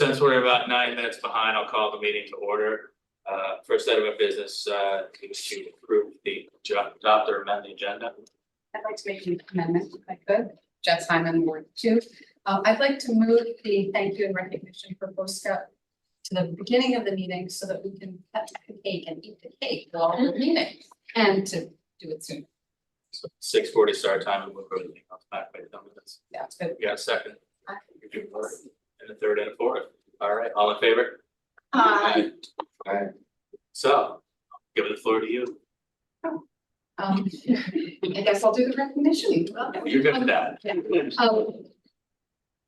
Since we're about 9 minutes behind, I'll call the meeting to order. First item of business is to approve the adopt or amend the agenda. I'd like to make an amendment if I could. Jess Hyman, Ward 2. I'd like to move the thank you and recognition for Postcard to the beginning of the meeting so that we can cut the cake and eat the cake while we're meeting and to do it soon. So 6:40 start time and we'll go to the back by 10 minutes. Yeah, it's good. You got a second? And a third and a fourth. All right, all in favor? Aye. All right. So, I'll give the floor to you. I guess I'll do the recognition. You're good with that. Yeah.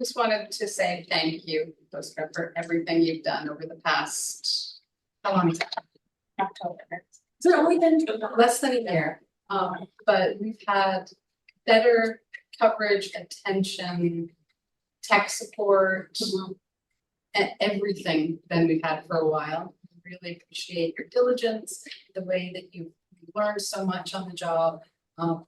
Just wanted to say thank you, Postcard, for everything you've done over the past, how long is it? October. So only been less than a year, but we've had better coverage, attention, tech support, and everything than we've had for a while. I really appreciate your diligence, the way that you've learned so much on the job,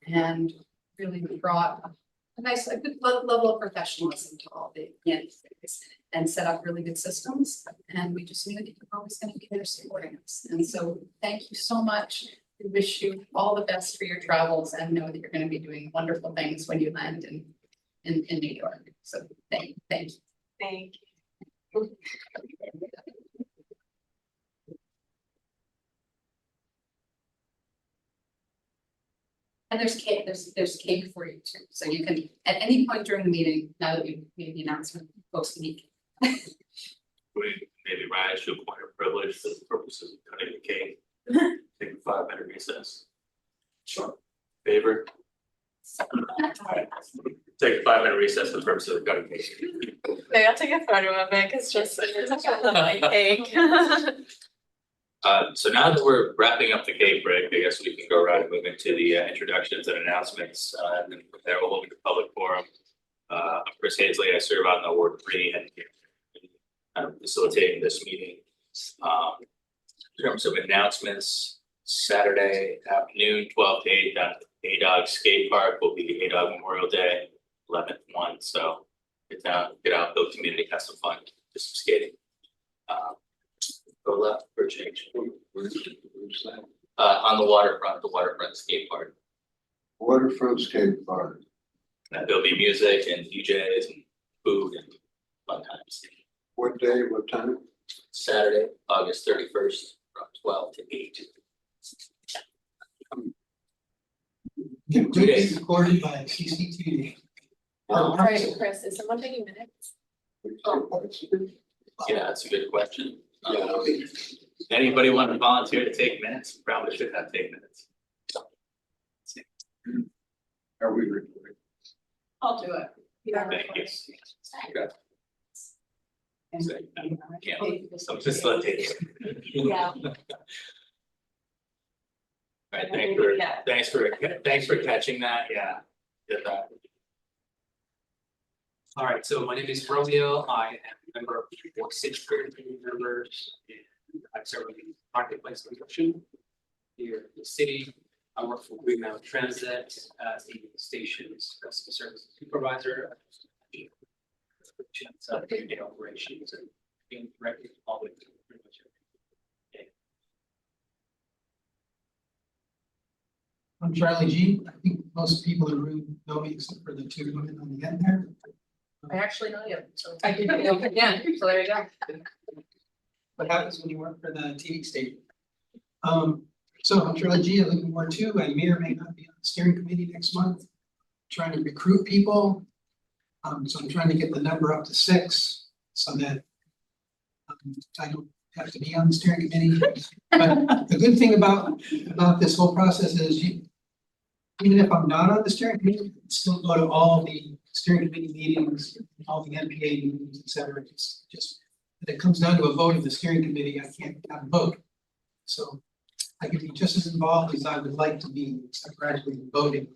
and really brought a good level of professionalism to all the entities and set up really good systems. And we just knew that you were always going to be there supporting us. And so thank you so much. We wish you all the best for your travels and know that you're going to be doing wonderful things when you land in New York. So thank you. Thank you. And there's cake, there's cake for you too. So you can, at any point during the meeting, now that we've made the announcement, folks can eat. Maybe Ryan should acquire privilege for the purposes of cutting the cake. Take a 5-minute recess. Sure. Favor? Alright. Take a 5-minute recess for the purposes of cutting cake. Maybe I'll take a photo of it because just it's such a little cake. So now that we're wrapping up the cake break, I guess we can go around and move into the introductions and announcements. And then from there we'll move to public forum. I'm Chris Hazley. I serve on the Ward 3 and I'm facilitating this meeting. In terms of announcements, Saturday afternoon, 12 to 8, down at the A-Dog skate park will be A-Dog Memorial Day, 11th. So get down, get out, build community, have some fun, just some skating. Go left for a change. Where's that? On the waterfront skate park. Waterfront skate park. And there'll be music and DJs and food and fun times. What day, what time? Saturday, August 31st, from 12 to 8. 2 days. Recorded by CCTV. All right, Chris, is someone taking minutes? Yeah, that's a good question. Yeah. Anybody want to volunteer to take minutes? Probably should have take minutes. Are we recording? I'll do it. Thank you. Yeah, so just let it. Yeah. Right, thanks for catching that. Yeah. Did that. All right, so my name is Romeo. I am a member of the Ward 6 community members, and I serve in the marketplace construction here in the city. I work for Green Mountain Transit as the station's customer service supervisor. Day-to-day operations and being directly involved with pretty much everything. I'm Charlie G. I think most people in the room know me except for the two women on the end there. I actually know you, so I did know again, so there you go. What happens when you work for the TV station? So I'm Charlie G. I live in Ward 2. I may or may not be on the steering committee next month. Trying to recruit people. So I'm trying to get the number up to 6 so that I don't have to be on the steering committee. But the good thing about this whole process is even if I'm not on the steering committee, I can still go to all the steering committee meetings, all the NPA meetings, etc. It's just when it comes down to a vote of the steering committee, I can't have a vote. So I can be just as involved as I would like to be, except for actually voting.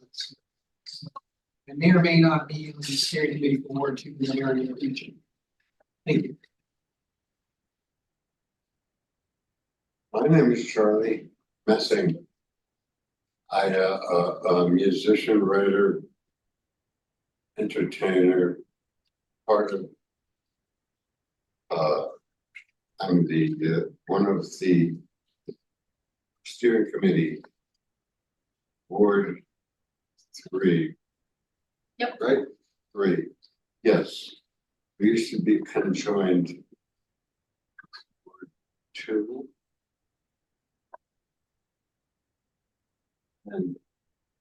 I may or may not be on the steering committee for Ward 2 in the area in the future. Thank you. My name is Charlie Messing. I a musician, writer, entertainer, part of I'm the, one of the steering committee. Ward 3. Yep. Right? 3, yes. We used to be conjoined. Ward 2. And,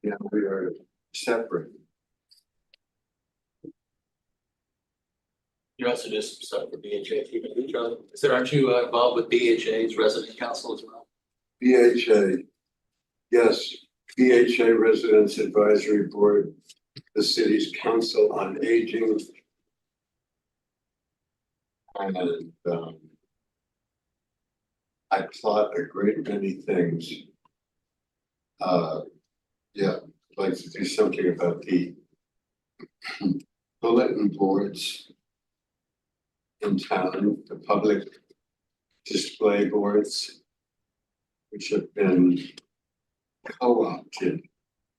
yeah, we are separate. You also do some stuff for BHA, Charlie. Is there, aren't you involved with BHA's resident council as well? BHA, yes, BHA Residents Advisory Board, the city's council on aging. And I plot a great many things. Yeah, I'd like to do something about the bulletin boards in town, the public display boards, which have been co-opted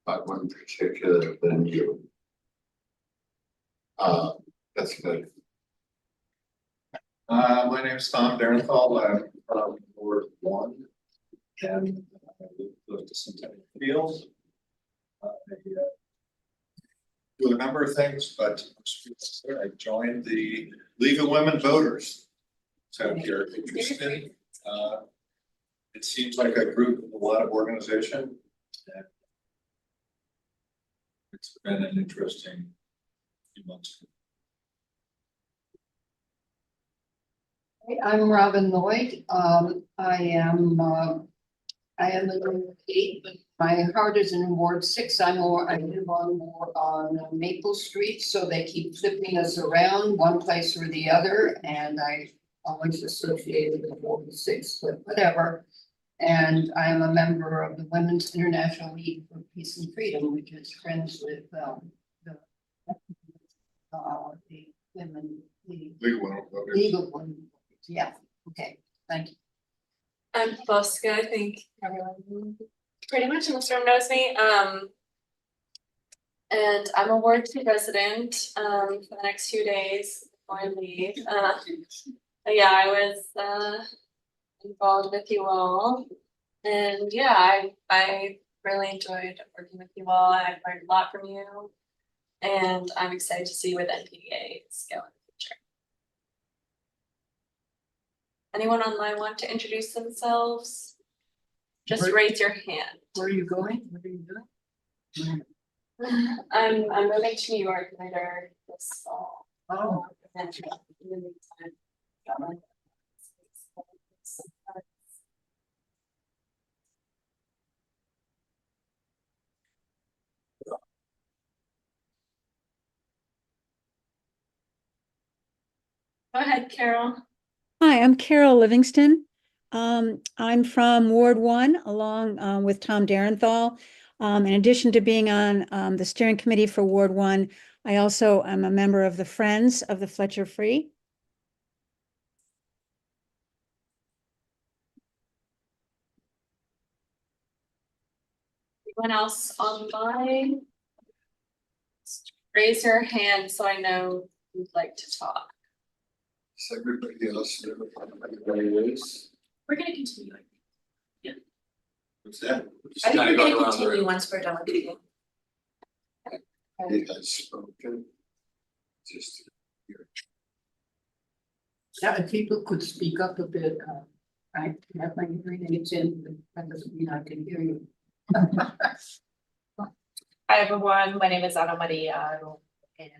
by one particular venue. That's good. My name is Tom Darenthal. I'm from Ward 1 and I live to Centennial Fields. I do a number of things, but I joined the League of Women Voters. So if you're interested, it seems like a group with a lot of organization. And it's been an interesting few months. I'm Robin Lloyd. I am in Ward 8, but my heart is in Ward 6. I live on Maple Street, so they keep flipping us around one place or the other, and I always associated with Ward 6, but whatever. And I am a member of the Women's International League for Peace and Freedom, which is friends with the women, the League of Women. Yeah, okay, thank you. I'm Bosca, I think everyone pretty much in this room knows me. And I'm a Ward 2 resident for the next few days before I leave. Yeah, I was involved with you all. And yeah, I really enjoyed working with you all. I've learned a lot from you. And I'm excited to see where the NPA is going in the future. Anyone online want to introduce themselves? Just raise your hand. Where are you going? What are you doing? I'm moving to New York later this fall. Oh, And in the meantime, got my- Go ahead, Carol. Hi, I'm Carol Livingston. I'm from Ward 1 along with Tom Darenthal. In addition to being on the steering committee for Ward 1, I also am a member of the Friends of the Fletcher Free. Anyone else online? Raise your hand so I know you'd like to talk. Is everybody else there? We're gonna continue. What's that? I think Kinda we're going gonna around the continue room. once we're done with the. He has spoken. Just here. yeah, if people could speak up a bit, I have my hearing aids in, but that doesn't mean I can hear you. Hi, everyone. My name is Ana Maria. And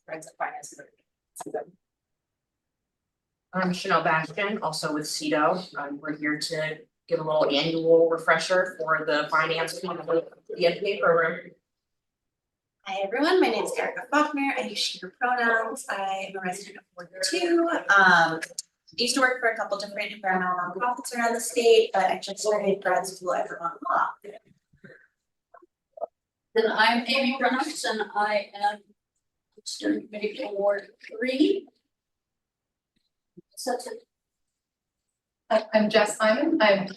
Friends of Finance. I'm Chanel Bastion, also with CEDO. We're here to give a little annual refresher for the finance committee of the NPA program. Hi everyone, my name is Erica Faulkner. I use she, her pronouns. I am a resident of Ward 2. Used to work for a couple different environmental nonprofits around the state, but I just started grad school at Vermont Law. And I'm Amy Reynolds, and I am steering committee for Ward 3. So I'm Jess Simon. I'm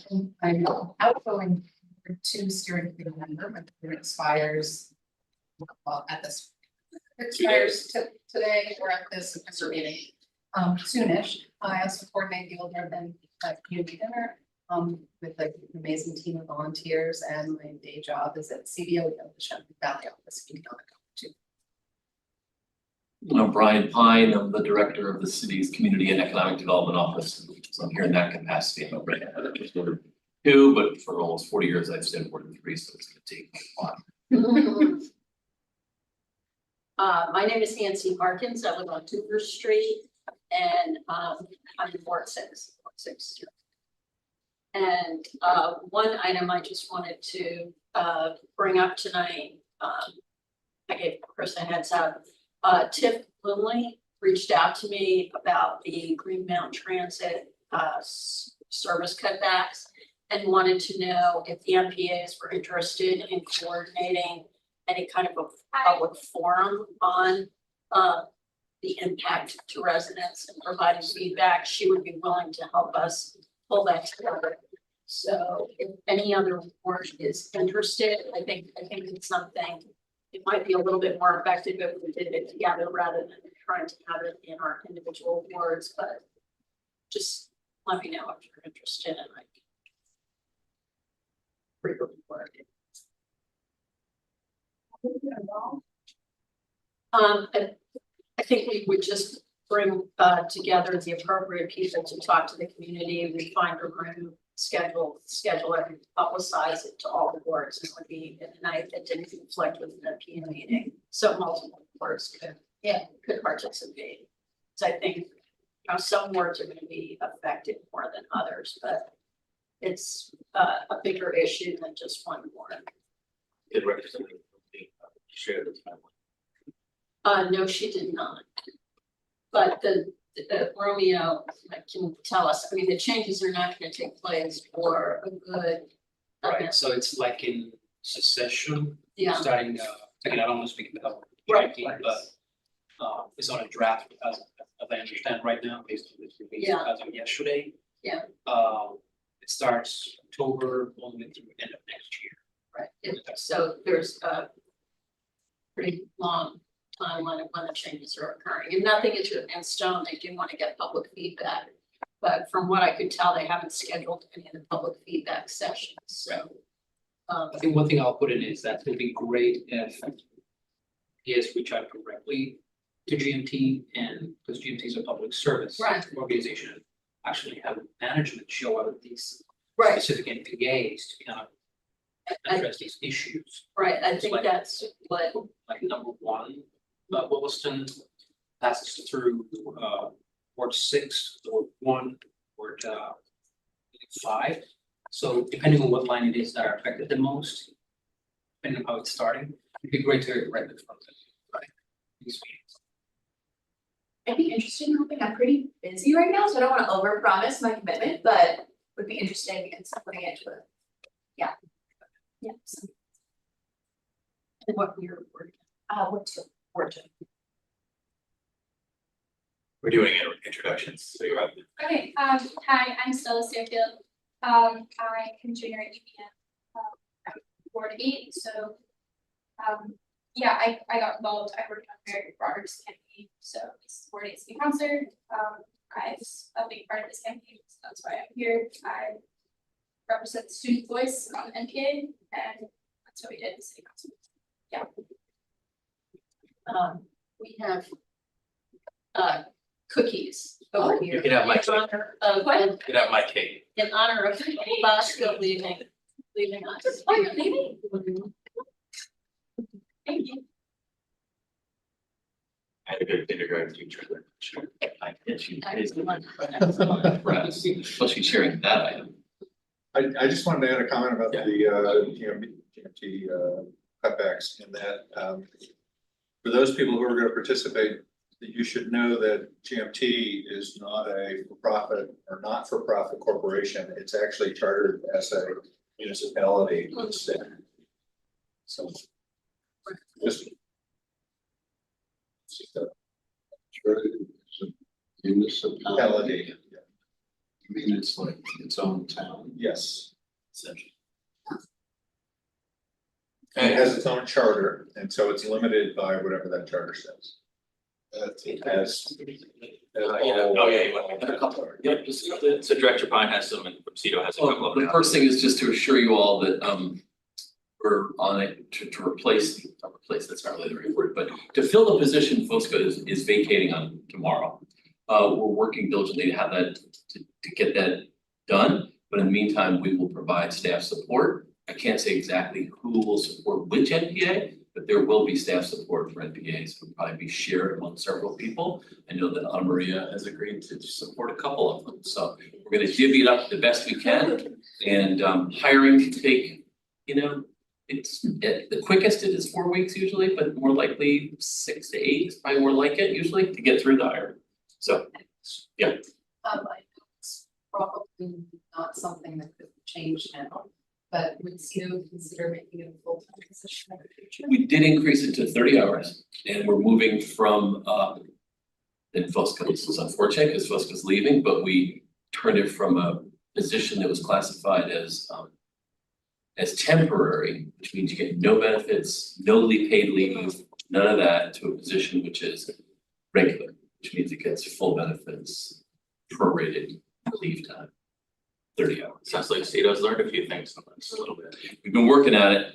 outgoing Ward 2 steering committee member. My term expires. Well, at this expires today or at this meeting, soonish. I also coordinate the Old Urban Community Dinner with like an amazing team of volunteers, and my day job is at CBO, the Shepherd Valley office. If you know it, too. I'm Brian Pine, I'm the director of the city's Community and Economic Development Office. So I'm here in that capacity. I'm a representative just Ward 2, but for almost 40 years I've stayed in Ward 3, so it's gonna take a while. My name is Nancy Harkins. I live on Cooper Street, and I'm in Ward 6. And one item I just wanted to bring up tonight, I gave Chris a heads up. Tiff Lindley reached out to me about the Green Mountain Transit service cutbacks and wanted to know if the MPAs were interested in coordinating any kind of a public forum on the impact to residents and providing feedback. She would be willing to help us pull that together. So if any other board is interested, I think it's something, it might be a little bit more effective if we did it together rather than trying to have it in our individual boards, but just let me know if you're interested and I can work it. I think we would just bring together the appropriate people to talk to the community. We find a room, schedule it, publicize it to all the boards. It would be at a night that didn't conflict with the NPA meeting, so multiple boards could participate. So I think some boards are going to be affected more than others, but it's a bigger issue than just one board. Did Representative share the timeline? No, she did not. But the Romeo can tell us, I mean, the changes are not gonna take place for a good. Right, so it's like in succession, Yeah, starting, again, I don't want to speak about. Right. But it's on a draft as I understand right now, based on this release Yeah. as of yesterday. Yeah. It starts October all the way through the end of next year. right. So there's a pretty long timeline of when the changes are occurring, and nothing is written in stone. They do want to get public feedback. But from what I could tell, they haven't scheduled any of the public feedback sessions, so. I think one thing I'll put in is that it'd be great if PS reach out directly to GMT, and because GMT is a public service Right. organization, actually have management show up at these Right, specific NPAs to kind of address these issues. right, I think that's what, Like number one, Williston passes through Ward 6, Ward 1, Ward 5. So depending on what line it is that are affected the most, depending on how it's starting, it'd be great to hear it right in front of them. Right. These meetings. I'd be interested in helping. I'm pretty busy right now, so I don't wanna overpromise my commitment, but would be interested in putting it to it. Yeah. Yeah. So, and what we're working. what to, Word to. We're doing introductions, so you're up. Okay, hi, I'm Stella Searfield. I am junior at UPM, Ward 8, so, yeah, I got involved, I worked on Eric Broderick's campaign, so it's Ward 8 City Councilor. I was a big part of this campaign, so that's why I'm here. I represent the student voice on NPA, and that's what we did in City Council. Yeah. We have cookies over here. You can have my In cake. honor of, in You can have my cake. honor of Bosco leaving us. oh, you're leaving? Thank you. I had a good kindergarten teacher that sure. I did. She is the one. Well, she's sharing that item. I just wanted to add a comment about the GMT cutbacks in that for those people who are going to participate, that you should know that GMT is not a for-profit or not-for-profit corporation. It's actually chartered as a municipality instead. So just municipality. I mean, it's like its own town. Yes. Essentially. And it has its own charter, and so it's limited by whatever that charter says. It has. You want A couple, yep, just. So Director Pine has some and CETO has a couple Well, of. the first thing is just to assure you all that we're on it to replace, not replace, that's not really the right word, but to fill the position Fosca is vacating on tomorrow. We're working diligently to have that, to get that done, but in the meantime, we will provide staff support. I can't say exactly who will support which NPA, but there will be staff support for NPAs. It'll probably be shared among several people. I know that Ana Maria has agreed to support a couple of them, so we're gonna divvy it up the best we can. And hiring can take, it's the quickest it is 4 weeks usually, but more likely 6 to 8 is probably more like it usually to get through the hire. So, yeah. I know it's probably not something that could change now, but would you consider making it a full-time position in the future? We did increase it to 30 hours and we're moving from and Fosca, this is unfortunate because Fosca's leaving, but we turned it from a position that was classified as temporary, which means you get no benefits, no paid leave, none of that, to a position which is regular, which means it gets full benefits, prorated leave time, 30 hours. Sounds like CETO's learned a few things, a little bit. We've been working at it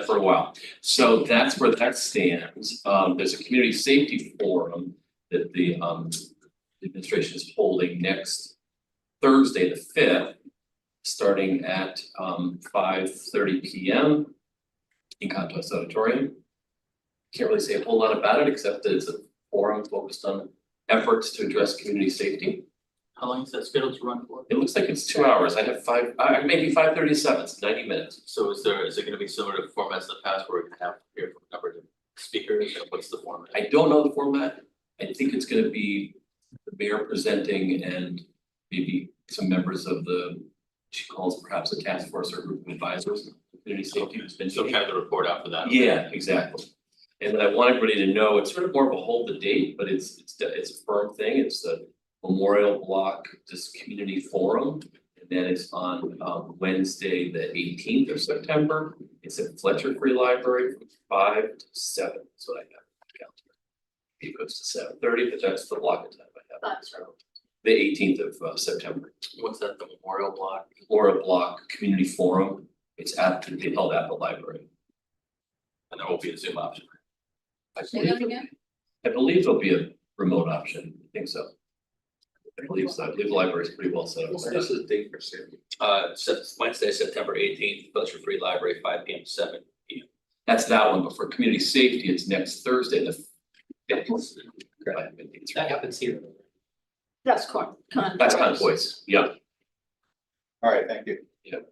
for a while. So that's where that stands. There's a community safety forum that the administration is holding next Thursday, the 5th, starting at 5:30 p.m. in Contos Auditorium. Can't really say a whole lot about it, except that it's a forum focused on efforts to address community safety. How long is that scheduled to run for? It looks like it's 2 hours. I have maybe 5:37, it's 90 minutes. So is it gonna be similar to formats in the past where we have to hear from a number of speakers, or what's the format? I don't know the format. I think it's gonna be the mayor presenting and maybe some members of she calls perhaps a task force or group of advisors, community safety. And she'll have the report out for that. Yeah, exactly. And I want everybody to know, it's sort of more of a hold the date, but it's a firm thing. It's the Memorial Block, this community forum. And then it's on Wednesday, the 18th of September. It's at Fletcher Free Library from 5 to 7. That's what I have on the calendar. It goes to 7:30, but that's the block of time I have. The 18th of September. What's that, the Memorial Block? Memorial Block Community Forum. It's they held at the library. And there will be a Zoom option. Say that again? I believe there'll be a remote option. I think so. I believe so. I believe the library is pretty well set up. What's the date for Sandy? Wednesday, September 18th, Fletcher Free Library, 5 p.m. to 7 p.m. That's that one, but for community safety, it's next Thursday, the 5th. That happens here. That's That's Convoys, yeah. All right, thank you. And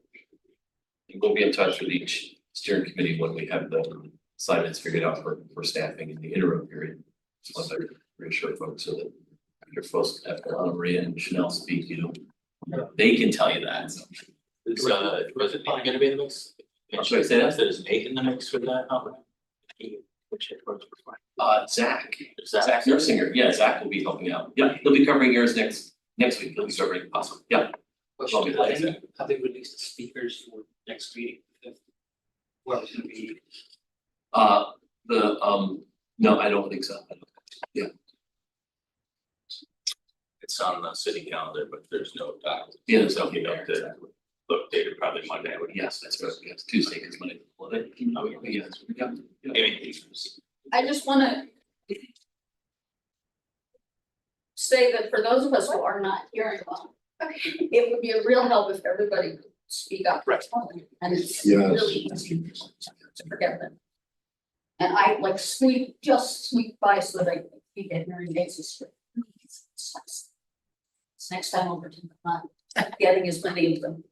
we'll be in touch with each steering committee when we have the assignments figured out for staffing in the interim period. Just want to reassure folks so that after Ana Maria and Chanel speak, they can tell you that. So. Is President Pine gonna be in the mix? I'm sorry, say that? Is Nate in the mix for that? Zach Nursinger, yeah, Zach will be helping out. Yeah, he'll be covering yours next week. He'll be covering, awesome, yeah. Have they released the speakers for next meeting? Well, it's gonna be. No, I don't think so. Yeah. It's on the city calendar, but there's no document. Yeah, So look, dated probably Monday. Yes, that's right. Yes, Tuesday is Monday. Well, yes, I just wanna say that for those of us who are not hearing well, it would be a real help if everybody could speak up. Right. And it's Yes. really easy to forget them. And I like sweep by so that I keep it hearing aids. Next time over to the front, getting as many of them.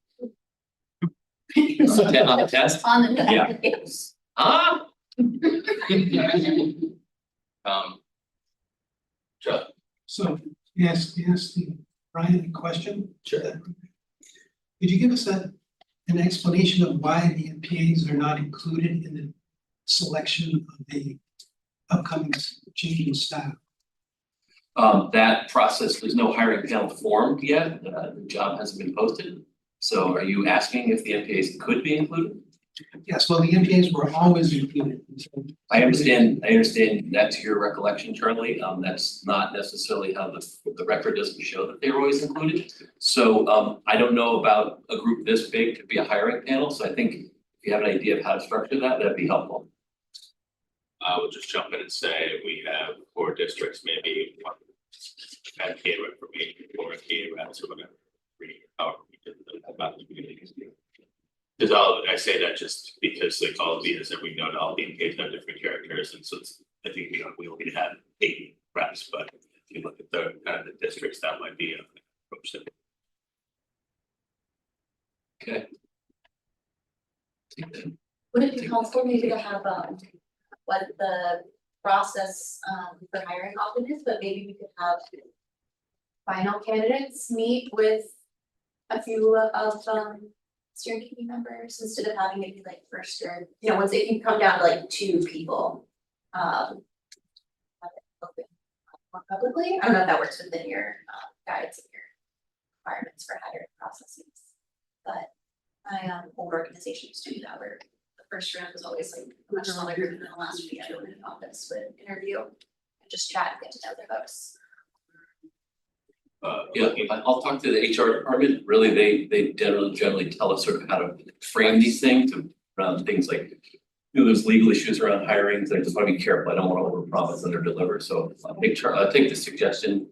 On the test? On the Yeah. yes. Joe, So, yes, Brian a question? Sure. Could you give us an explanation of why the NPAs are not included in the selection of the upcoming change in staff? That process, there's no hiring panel formed yet, the job hasn't been posted. So are you asking if the NPAs could be included? Yes, well, the NPAs were always included. I understand that's your recollection, Charlie. That's not necessarily how the record doesn't show that they were always included. So, I don't know about a group this big to be a hiring panel, so I think if you have an idea of how to structure that, that'd be helpful. I will just jump in and say we have 4 districts, maybe one NPA rep for me, 4 NPA reps or whatever. 3, however we did about the communities. There's all, I say that just because like all of these, that we know that all the NPAs have different characters, and so it's, I think we only have 8 reps, but if you look at the kind of the districts, that might be a approach that. Okay. Would it be helpful maybe to have what the process for hiring often is, but maybe we could have final candidates meet with a few of steering committee members instead of having it be like first or, once it can come down to like 2 people. Have it open more publicly. I don't know if that works within your guides and your requirements for hiring processes. But my old organization used to do that where the first round was always like a much smaller group, and then the last week I would in the office would interview and just chat and get to know their folks. Yeah, I'll talk to the HR department. Really, they generally tell us sort of how to frame these things around things like, there's legal issues around hiring. So I just want to be careful. I don't want to overpromise and underdeliver. So I'll take the suggestion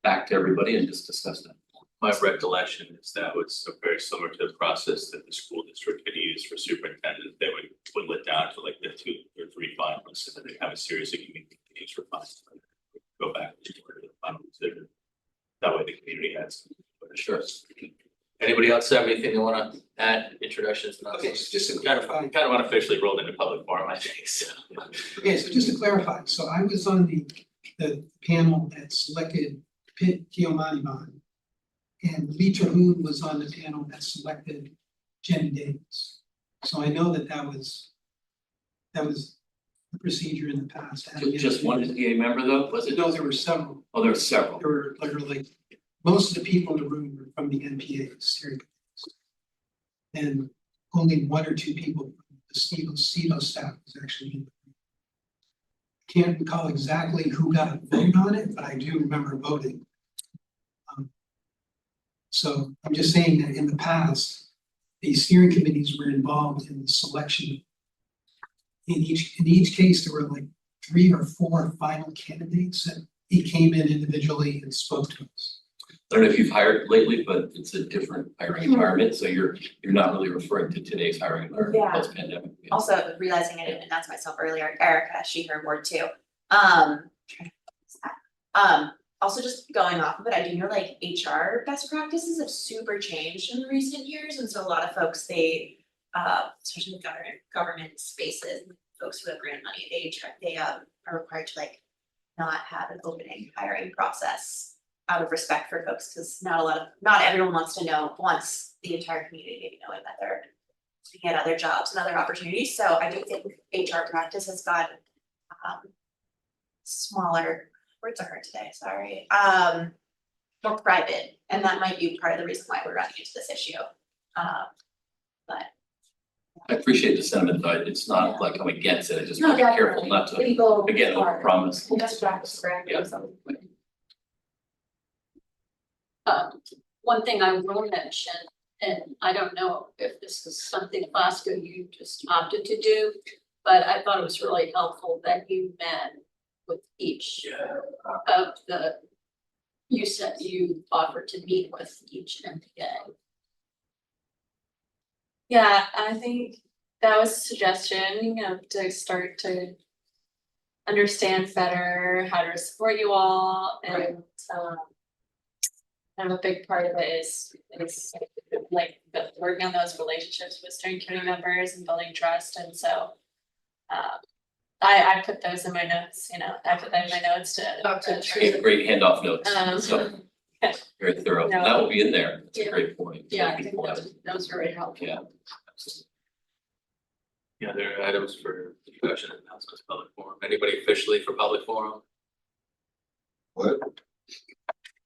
back to everybody and just discuss that. My recollection is that was very similar to the process that the school district could use for superintendent. They would whittle it down to like the 2 or 3 finalists, and then they'd have a series of community meetings for finalists. Go back to the final decision. That way the community has. Sure. Anybody else have anything they want to add, introductions? Okay, so just to Kind of clarify, unofficially rolled into public forum, I think, so. okay, so just to clarify, so I was on the panel that selected Pitt Kiomaniban. And Lee Terhune was on the panel that selected Jenny Davis. So I know that was the procedure in the past. Just one NPA member though, was it? No, there were several. Oh, there were several. There were literally, most of the people in the room were from the NPA steering committees. And only 1 or 2 people from the CEDO staff was actually in the room. Can't recall exactly who got a vote on it, but I do remember voting. So I'm just saying that in the past, the steering committees were involved in the selection. In each case, there were like 3 or 4 final candidates that he came in individually and spoke to us. I don't know if you've hired lately, but it's a different hiring environment, so you're not really referring to today's hiring environment Yeah. post pandemic. Yeah. Also realizing I didn't announce myself earlier, Erica, she her word too. Also just going off of it, I do know like HR best practices have super changed in recent years, and so a lot of folks they especially in government spaces, folks who have grant money, they are required to like not have an opening hiring process out of respect for folks, because not everyone wants the entire community maybe knowing that they're looking at other jobs and other opportunities. So I do think HR practice has got smaller, words are hard today, sorry, more private, and that might be part of the reason why we're running into this issue. But I appreciate the sentiment, but it's not like I'm against it. I just No, want to be careful definitely. not to, legal again, are overpromise. best practice for Yeah. something. One thing I will mention, and I don't know if this is something, Bosco, you just opted to do, but I thought it was really helpful that you met with each of you said you offered to meet with each NPA. Yeah, I think that was a suggestion, to start to understand better how to support you all, and a big part of it is like working on those relationships with steering committee members and building trust, and so I put those in my notes, I put that in my notes to Great handoff notes, Um, so very thorough. No. That will be in there. It's a Yeah. great point. Yeah, I think that was very helpful. Yeah. Yeah, there are items for introduction and announcements, public forum. Anybody officially for public forum? What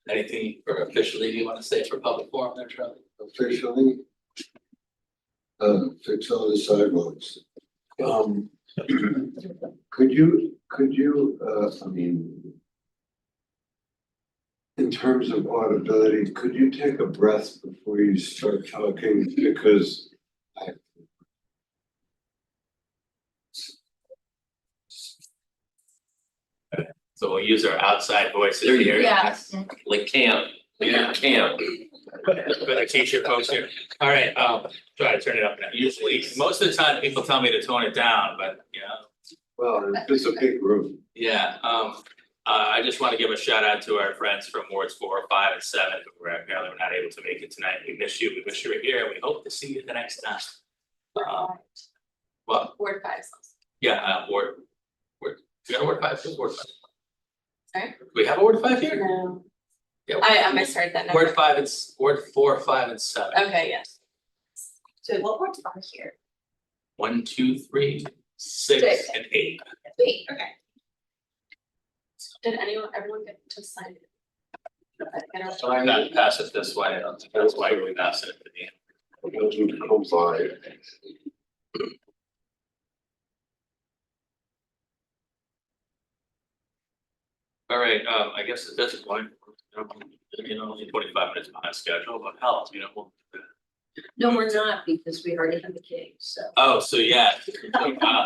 Anything for officially you want to say for public forum there, Charlie? officially? fix all the sidewalks. Could you, I mean, in terms of audibility, could you take a breath before you start talking? Because So we'll use our outside voices There you here. go. Yes. Like camp, Yeah. camp. Better t-shirt folks here. All right, try to turn it up now. Usually, most of the time, people tell me to tone it down, but well, it's a big room. yeah, I just want to give a shout out to our friends from wards 4, 5, and 7, who were apparently not able to make it tonight. We miss you, we wish you were here, and we hope to see you the next time. Well, Word 5. yeah, ward, we got a ward 5, who's ward 5? Sorry? We have a ward 5 here? No. Yeah. I misheard that number. Ward 5 and ward 4, 5, and 7. Okay, yes. So what words are here? 1, 2, 3, 6, and 8. Wait, okay. Did everyone get to sign it? So I'm gonna pass it this way, that's why we pass it at the end. Doesn't come by. All right, I guess at this point, only 25 minutes behind schedule, but hell, we'll. No, we're not, because we already have the cake, so. Oh, so yeah,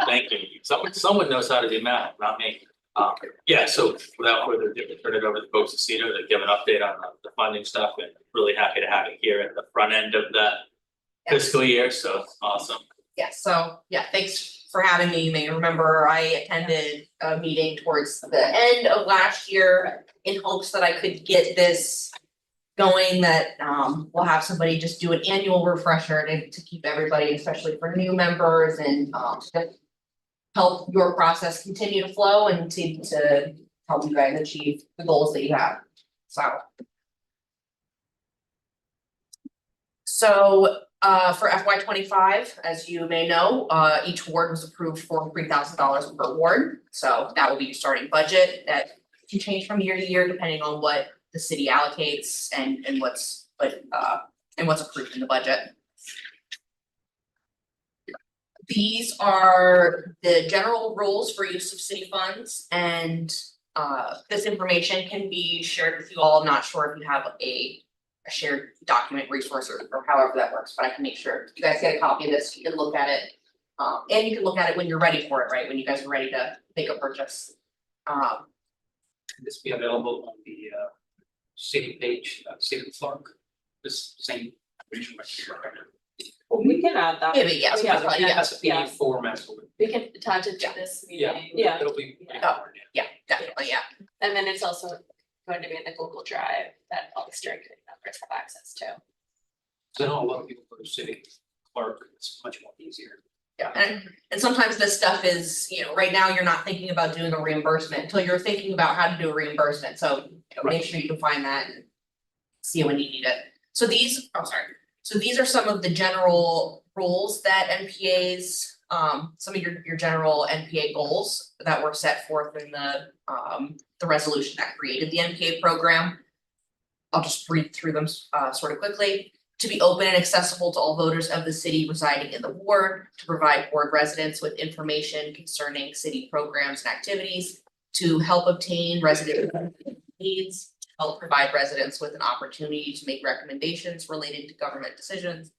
thank you. Someone knows how to do math, not me. Yeah, so without further ado, we'll turn it over to folks at CEDO to give an update on the funding stuff, and really happy to have it here at the front end of the fiscal year, so awesome. Yeah, so, yeah, thanks for having me. You may remember I attended a meeting towards the end of last year in hopes that I could get this going, that we'll have somebody just do an annual refresher to keep everybody, especially for new members, and to help your process continue to flow and to help you guys achieve the goals that you have. So for FY 25, as you may know, each ward was approved for $3,000 per ward. So that will be your starting budget. That can change from year to year depending on what the city allocates and what's approved in the budget. These are the general rules for use of city funds, and this information can be shared with you all. I'm not sure if you have a shared document resource or however that works, but I can make sure you guys get a copy of this. You can look at it. And you can look at it when you're ready for it, right? When you guys are ready to make a purchase. Can this be available on the city page, city clerk, this same. We can add that. Maybe, yes, Yeah, probably, yeah. That's a PDF format, so We can attach it to this yeah, meeting, yeah, it'll be. Yeah, definitely, yeah. and then it's also going to be in the Google Drive that all the steering committee members have access to. So I know a lot of people go to city clerk, it's much more easier. Yeah, and sometimes this stuff is, right now you're not thinking about doing a reimbursement until you're thinking about how to do a reimbursement, so make sure you can find that and see it when you need it. So these are some of the general rules that NPAs, some of your general NPA goals that were set forth in the resolution that created the NPA program. I'll just read through them sort of quickly. To be open and accessible to all voters of the city residing in the ward, to provide ward residents with information concerning city programs and activities, to help obtain resident needs, help provide residents with an opportunity to make recommendations related to government decisions,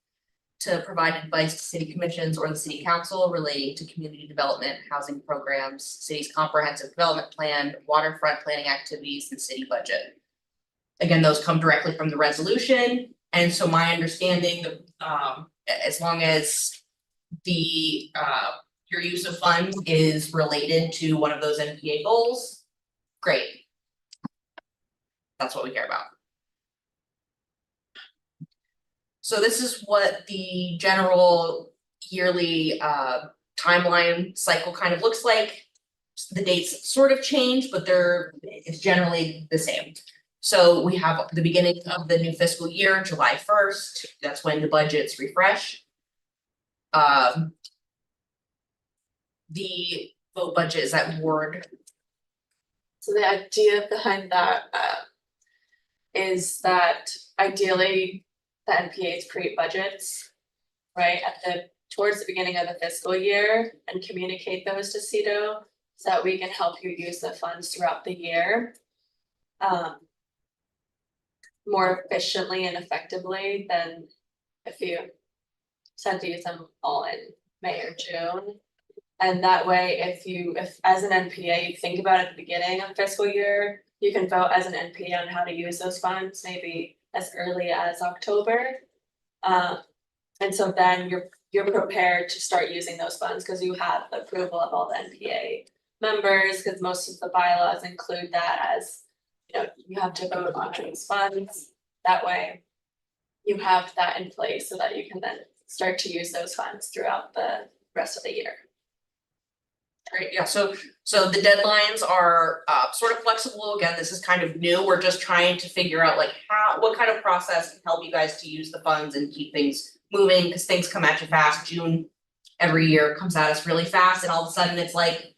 to provide advice to city commissions or the city council relating to community development, housing programs, city's comprehensive development plan, waterfront planning activities, and city budget. Again, those come directly from the resolution, and so my understanding, as long as the your use of funds is related to one of those NPA goals, great. That's what we care about. So this is what the general yearly timeline cycle kind of looks like. The dates sort of change, but it's generally the same. So we have the beginning of the new fiscal year, July 1st, that's when the budgets refresh. The vote budget is at ward. So the idea behind that is that ideally the NPAs create budgets right, towards the beginning of the fiscal year and communicate those to CEDO so that we can help you use the funds throughout the year. More efficiently and effectively than if you said to use them all in May or June. And that way, if as an NPA, you think about it at the beginning of fiscal year, you can vote as an NPA on how to use those funds, maybe as early as October. And so then you're prepared to start using those funds because you have approval of all the NPA members, because most of the bylaws include that as, you know, you have to vote on these funds. That way you have that in place so that you can then start to use those funds throughout the rest of the year. Great, yeah, so the deadlines are sort of flexible. Again, this is kind of new. We're just trying to figure out like what kind of process can help you guys to use the funds and keep things moving, because things come at you fast. June every year comes at us really fast, and all of a sudden it's like,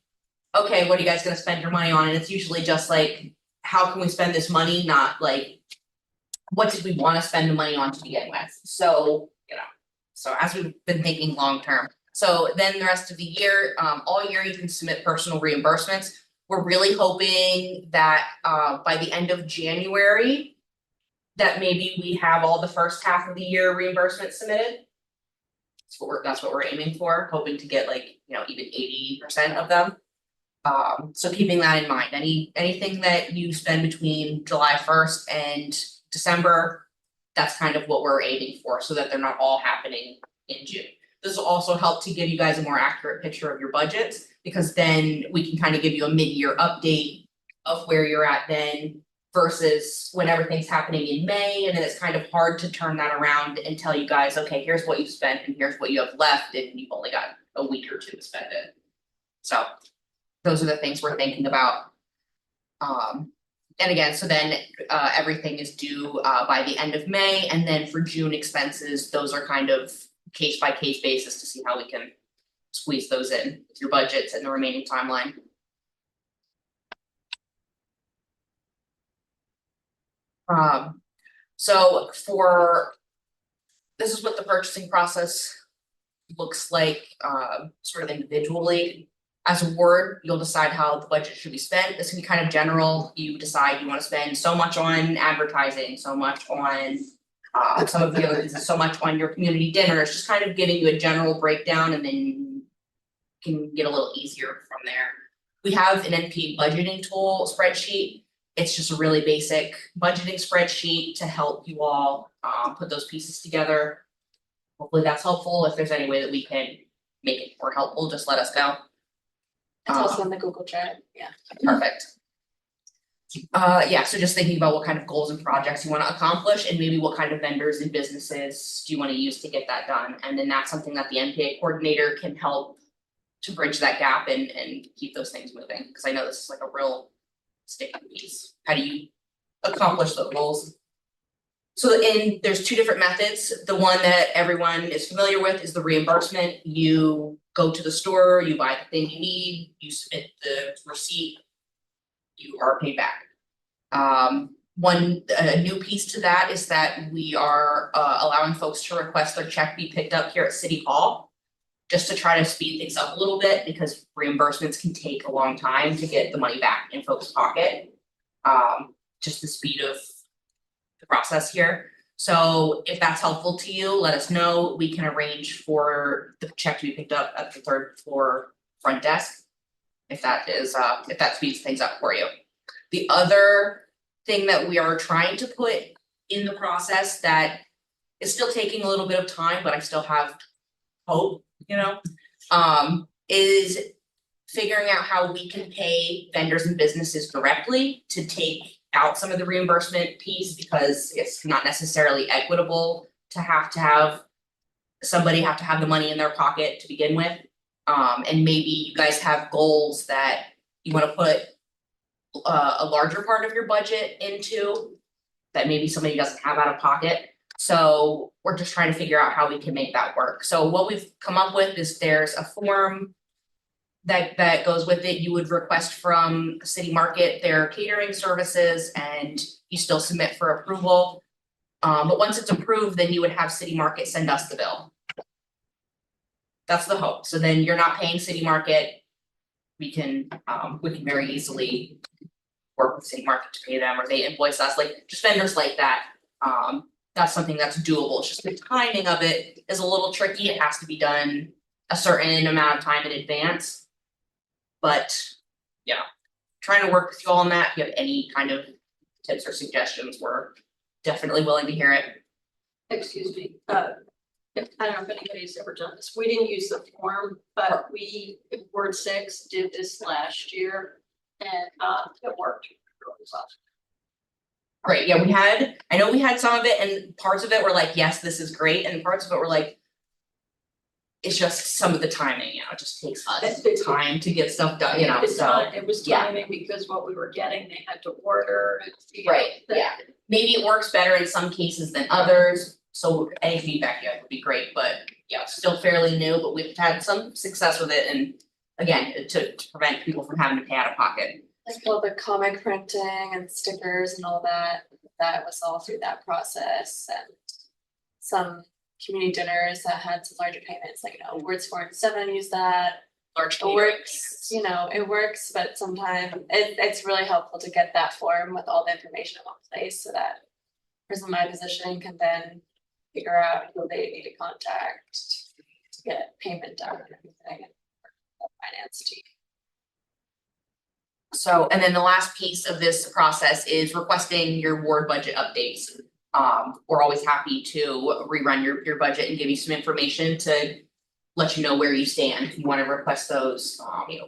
okay, what are you guys gonna spend your money on? And it's usually just like, how can we spend this money, not like, what did we want to spend the money on to begin with? So, you know, so as we've been thinking long term. So then the rest of the year, all year you can submit personal reimbursements. We're really hoping that by the end of January, that maybe we have all the first half of the year reimbursements submitted. That's what we're aiming for, hoping to get like, you know, even 80% of them. So keeping that in mind, anything that you spend between July 1st and December, that's kind of what we're aiming for, so that they're not all happening in June. This will also help to give you guys a more accurate picture of your budgets, because then we can kind of give you a mid-year update of where you're at then versus when everything's happening in May, and then it's kind of hard to turn that around and tell you guys, okay, here's what you've spent and here's what you have left, and you've only got a week or two to spend it. So those are the things we're thinking about. And again, so then everything is due by the end of May, and then for June expenses, those are kind of case by case basis to see how we can squeeze those in with your budgets and the remaining timeline. So this is what the purchasing process looks like, sort of individually. As a ward, you'll decide how the budget should be spent. This can be kind of general. You decide you want to spend so much on advertising, so much on some of the other things, so much on your community dinners, just kind of giving you a general breakdown, and then can get a little easier from there. We have an NP budgeting tool spreadsheet. It's just a really basic budgeting spreadsheet to help you all put those pieces together. Hopefully that's helpful. If there's any way that we can make it more helpful, just let us know. It's also in the Google Drive, yeah. Perfect. Yeah, so just thinking about what kind of goals and projects you want to accomplish, and maybe what kind of vendors and businesses do you want to use to get that done. And then that's something that the NPA coordinator can help to bridge that gap and keep those things moving. Because I know this is like a real sticky piece. How do you accomplish those goals? So there's two different methods. The one that everyone is familiar with is the reimbursement. You go to the store, you buy the thing you need, you submit the receipt, you are paid back. A new piece to that is that we are allowing folks to request their check be picked up here at City Hall, just to try to speed things up a little bit, because reimbursements can take a long time to get the money back in folks' pocket. Just the speed of the process here. So if that's helpful to you, let us know. We can arrange for the check to be picked up at the 3rd floor front desk, if that speeds things up for you. The other thing that we are trying to put in the process that is still taking a little bit of time, but I still have hope, you know, is figuring out how we can pay vendors and businesses directly to take out some of the reimbursement piece, because it's not necessarily equitable to have somebody have to have the money in their pocket to begin with. And maybe you guys have goals that you want to put a larger part of your budget into that maybe somebody doesn't have out of pocket. So we're just trying to figure out how we can make that work. So what we've come up with is there's a form that goes with it. You would request from City Market their catering services, and you still submit for approval. But once it's approved, then you would have City Market send us the bill. That's the hope. So then you're not paying city market. We can very easily work with city market to pay them, or they invoice us, like just vendors like that. That's something that's doable. It's just the timing of it is a little tricky. It has to be done a certain amount of time in advance. But yeah, trying to work with you all on that. If you have any kind of tips or suggestions, we're definitely willing to hear it. Excuse me, I don't know if anybody's ever done this. We didn't use the form, but we, Ward 6 did this last year and it worked really well. Great, yeah, I know we had some of it, and parts of it were like, yes, this is great, and parts of it were like, it's just some of the timing, it just takes us time to get stuff done, It was yeah. timing because what we were getting, they had to order and. Right, yeah, maybe it works better in some cases than others, so any feedback you have would be great, but yeah, it's still fairly new, but we've had some success with it, and again, to prevent people from having to pay out of pocket. Like all the comic printing and stickers and all that, that was all through that process, and some community dinners that had some larger payments, like, Wards 4 and 7 use that. Large It works, it works, but sometimes it's really helpful to get that form with all the information in one place, so that person in my position can then figure out who they need to contact to get payment done and everything, and the finance team. So, and then the last piece of this process is requesting your ward budget updates. We're always happy to rerun your budget and give you some information to let you know where you stand. If you want to request those,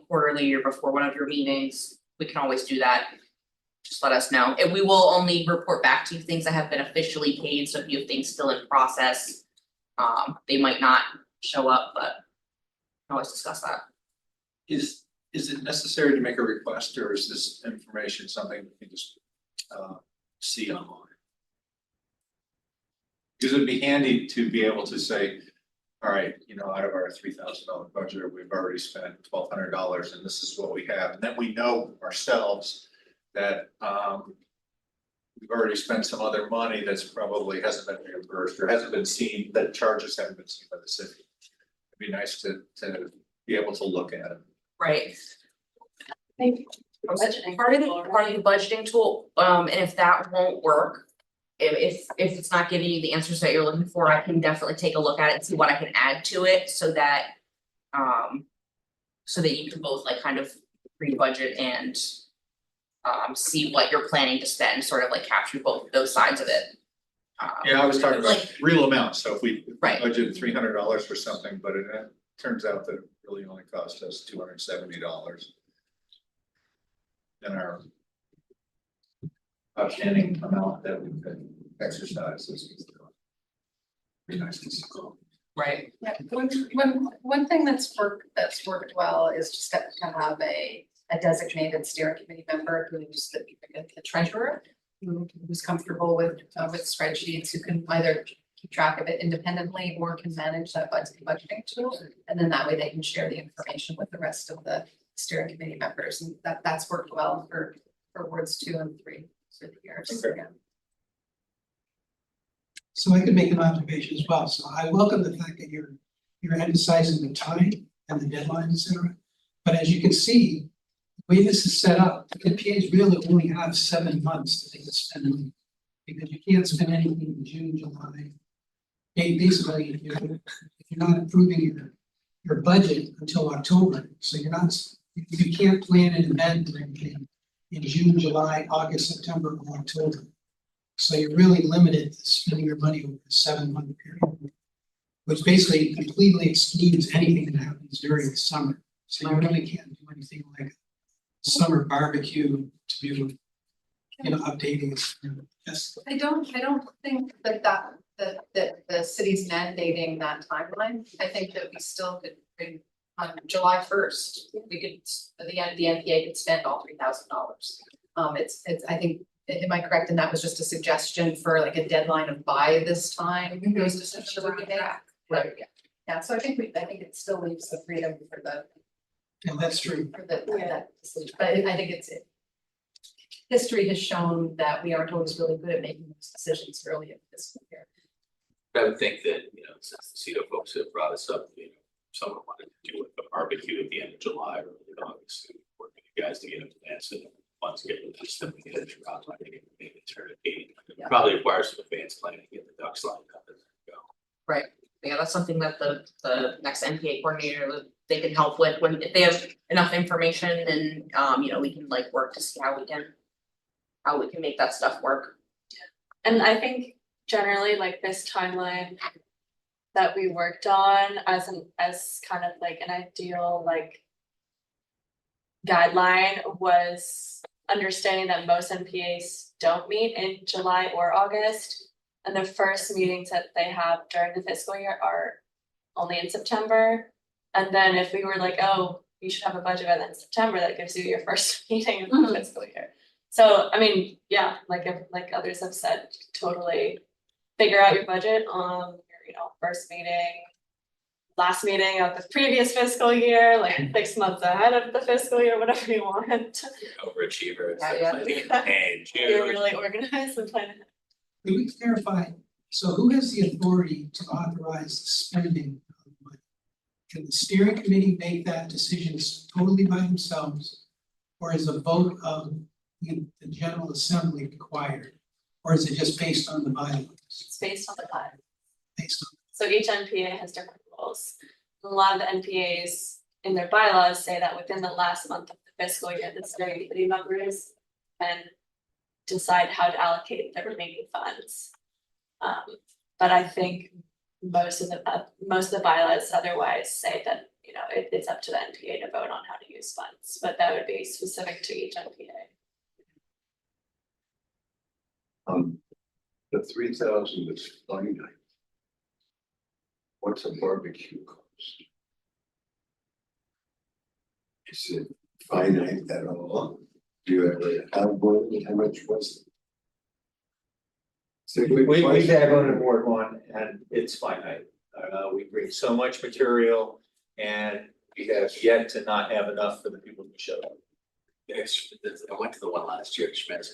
quarterly or before one of your meetings, we can always do that. Just let us know. And we will only report back to you things that have been officially paid, so if you have things still in process, they might not show up, but we can always discuss that. Is it necessary to make a request, or is this information something we can just see online? Because it'd be handy to be able to say, all right, out of our $3,000 budget, we've already spent $1,200 and this is what we have. And then we know ourselves that we've already spent some other money that's probably hasn't been reimbursed or hasn't been seen, that charges haven't been seen by the city. It'd be nice to be able to look at it. Right. Maybe Part of the budgeting tool, and if that won't work, if it's not giving you the answers that you're looking for, I can definitely take a look at it and see what I can add to it so that you can both like kind of re-budget and see what you're planning to spend, sort of like capture both of those sides of it. Yeah, I was talking about real amounts, so if we Right. budgeted $300 for something, but it turns out that it really only cost us $270. And our outstanding amount that we could exercise is pretty nice to see. Right. Yeah, one thing that's worked well is just to have a designated steering committee member who's the treasurer, who's comfortable with spreadsheets, who can either keep track of it independently or can manage that budgeting tool. And then that way they can share the information with the rest of the steering committee members, and that's worked well for wards 2 and 3 for the years. Okay. Yeah. So I could make an observation as well. So I welcome the fact that you're emphasizing the time and the deadline, et cetera. But as you can see, the way this is set up, the NPAs really only have 7 months that they can spend money, because you can't spend anything in June, July. Basically, if you're not approving your budget until October, so you can't plan an event or anything in June, July, August, September, or October. So you're really limited to spending your money over a 7-month period, which basically completely excludes anything that happens during the summer. So you really can't do anything like summer barbecue to do, updating. I don't think that the city's mandating that timeline. I think that we still could bring on July 1st, the NPA could spend all $3,000. It's I think, am I correct? And that was just a suggestion for like a deadline of by this time. Those decisions would be made. Right. Yeah. So I think it still leaves the freedom for the. Yeah, that's true. For that decision, but I think history has shown that we aren't always really good at making those decisions early in this year. I would think that, since the CEDO folks have brought us up, someone wanted to do a barbecue at the end of July or early August, work with you guys to get advance and once get released, then we get it throughout, like, maybe turn it. Probably requires some advanced planning to get the ducks lined up and go. Right, yeah, that's something that the next NPA coordinator, they can help with when, if they have enough information and, you know, we can like work to see how we can make that stuff work. And I think generally like this timeline that we worked on as kind of like an ideal like guideline was understanding that most NPAs don't meet in July or August. And the first meetings that they have during the fiscal year are only in September. And then if we were like, oh, you should have a budget by the end of September, that gives you your first meeting of the fiscal year. So, I mean, yeah, like if, like others have said, totally figure out your budget on your, you know, first meeting, last meeting of the previous fiscal year, like 6 months ahead of the fiscal year, whatever you want. Overachiever, it's Yeah, like yeah. planning in June. You're really organized and planning. Could we clarify, so who has the authority to authorize the spending of money? Can the steering committee make that decision totally by themselves? Or is a vote of the General Assembly required? Or is it just based on the bylaws? It's based on the plan. Based on, So each NPA has different rules. A lot of the NPAs in their bylaws say that within the last month of the fiscal year, the steering committee members can decide how to allocate the remaining funds. But I think most of the bylaws otherwise say that, you know, it's up to the NPA to vote on how to use funds, but that would be specific to each NPA. The 3,000 is finite. What's a barbecue cost? Is it finite at all? Do you ever have one? How much was it? It's a good We question. have on Ward 1 and it's finite. We bring so much material and we have yet to not have enough for the people who show up. I went to the one last year, Schmetz.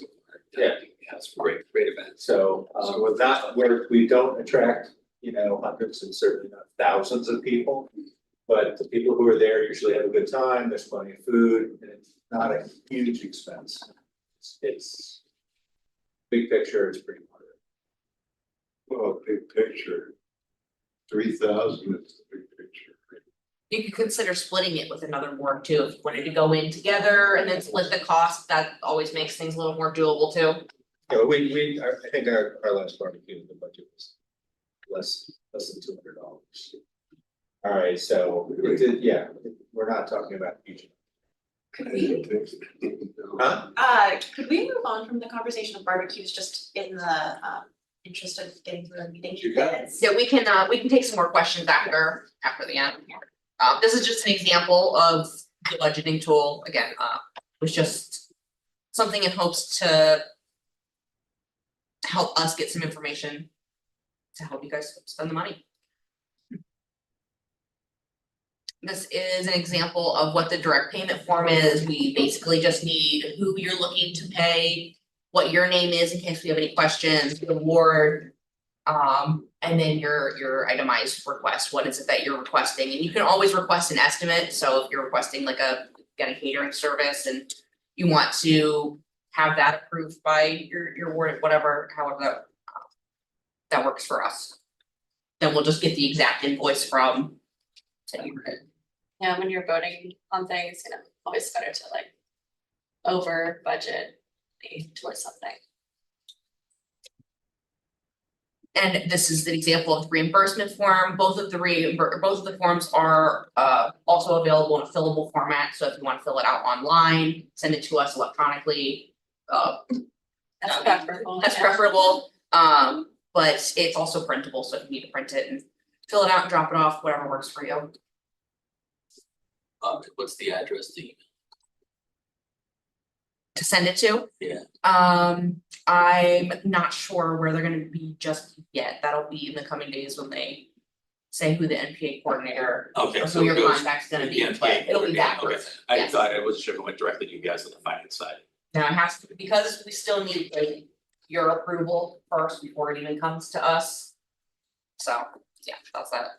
Yeah. It's a great event. So not where we don't attract, you know, hundreds and certainly not thousands of people. But the people who are there usually have a good time, there's plenty of food, and it's not a huge expense. It's big picture, it's pretty moderate. Well, big picture. 3,000 is the big picture. You could consider splitting it with another ward too, if you wanted to go in together and then split the cost, that always makes things a little more doable too. Yeah, I think our last barbecue, the budget was less than $200. All right, so yeah, we're not talking about huge. Could we, Huh? could we move on from the conversation of barbecues just in the interest of getting through the meeting minutes? Yeah, we can take some more questions after the end. This is just an example of the budgeting tool, again, was just something in hopes to help us get some information to help you guys spend the money. This is an example of what the direct payment form is. We basically just need who you're looking to pay, what your name is in case we have any questions, the award, and then your itemized request. What is it that you're requesting? And you can always request an estimate. So if you're requesting like a catering service and you want to have that approved by your ward, whatever, however that works for us. Then we'll just get the exact invoice from City Grid. Yeah, when you're voting on things, you know, always better to like over budget towards something. And this is the example of the reimbursement form. Both of the forms are also available in a fillable format. So if you want to fill it out online, send it to us electronically. That's preferable. That's preferable. But it's also printable, so if you need to print it and fill it out and drop it off, whatever works for you. What's the address To send it to? Yeah. I'm not sure where they're gonna be just yet. That'll be in the coming days when they say who the NPA coordinator Okay, or so who it your goes contact's gonna to be, the but NPA it'll be that coordinator. person. I Yes. thought, I wasn't sure if it went directly to you guys on the finance side. Now it has to, because we still need like your approval first before it even comes to us. So, yeah, that's that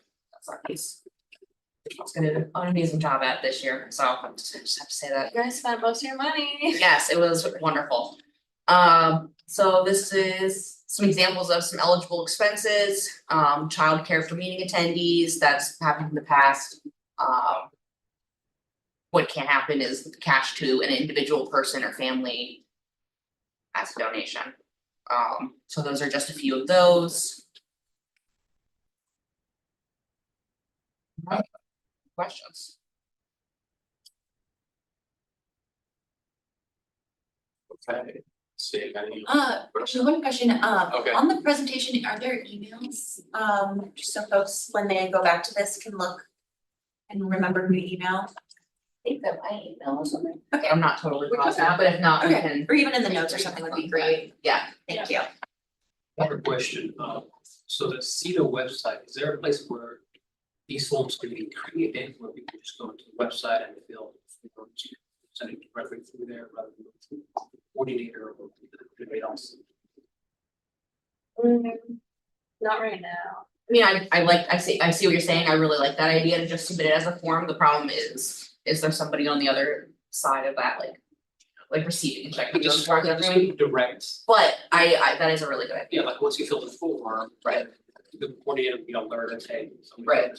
piece. It's gonna do an amazing job at this year, so I just have to say that. You guys spent most of your money. Yes, it was wonderful. So this is some examples of some eligible expenses, childcare for meeting attendees, that's happened in the past. What can happen is cash to an individual person or family as a donation. So those are just a few of those. Questions? Okay, see, any, Actually, one question, Okay. on the presentation, are there emails? Just so folks, when they go back to this, can look and remember who to email. I think that my email is something. Okay, I'm not totally We can- positive, but if not, we Okay, can. or even in the notes or something would be great. Yeah, Thank you. I have a question, so to see the website, is there a place where these forms can be created, where people just go to the website and fill, send it directly through there rather than through the coordinator or anybody else? Not right now. I mean, I see what you're saying, I really like that idea to just submit it as a form, the problem is there somebody on the other side of that, like receiving and checking those Just forms every week? direct, But I, that is a really good idea. yeah, like once you fill the form, Right. the coordinator will be alerted, hey. somebody- Right.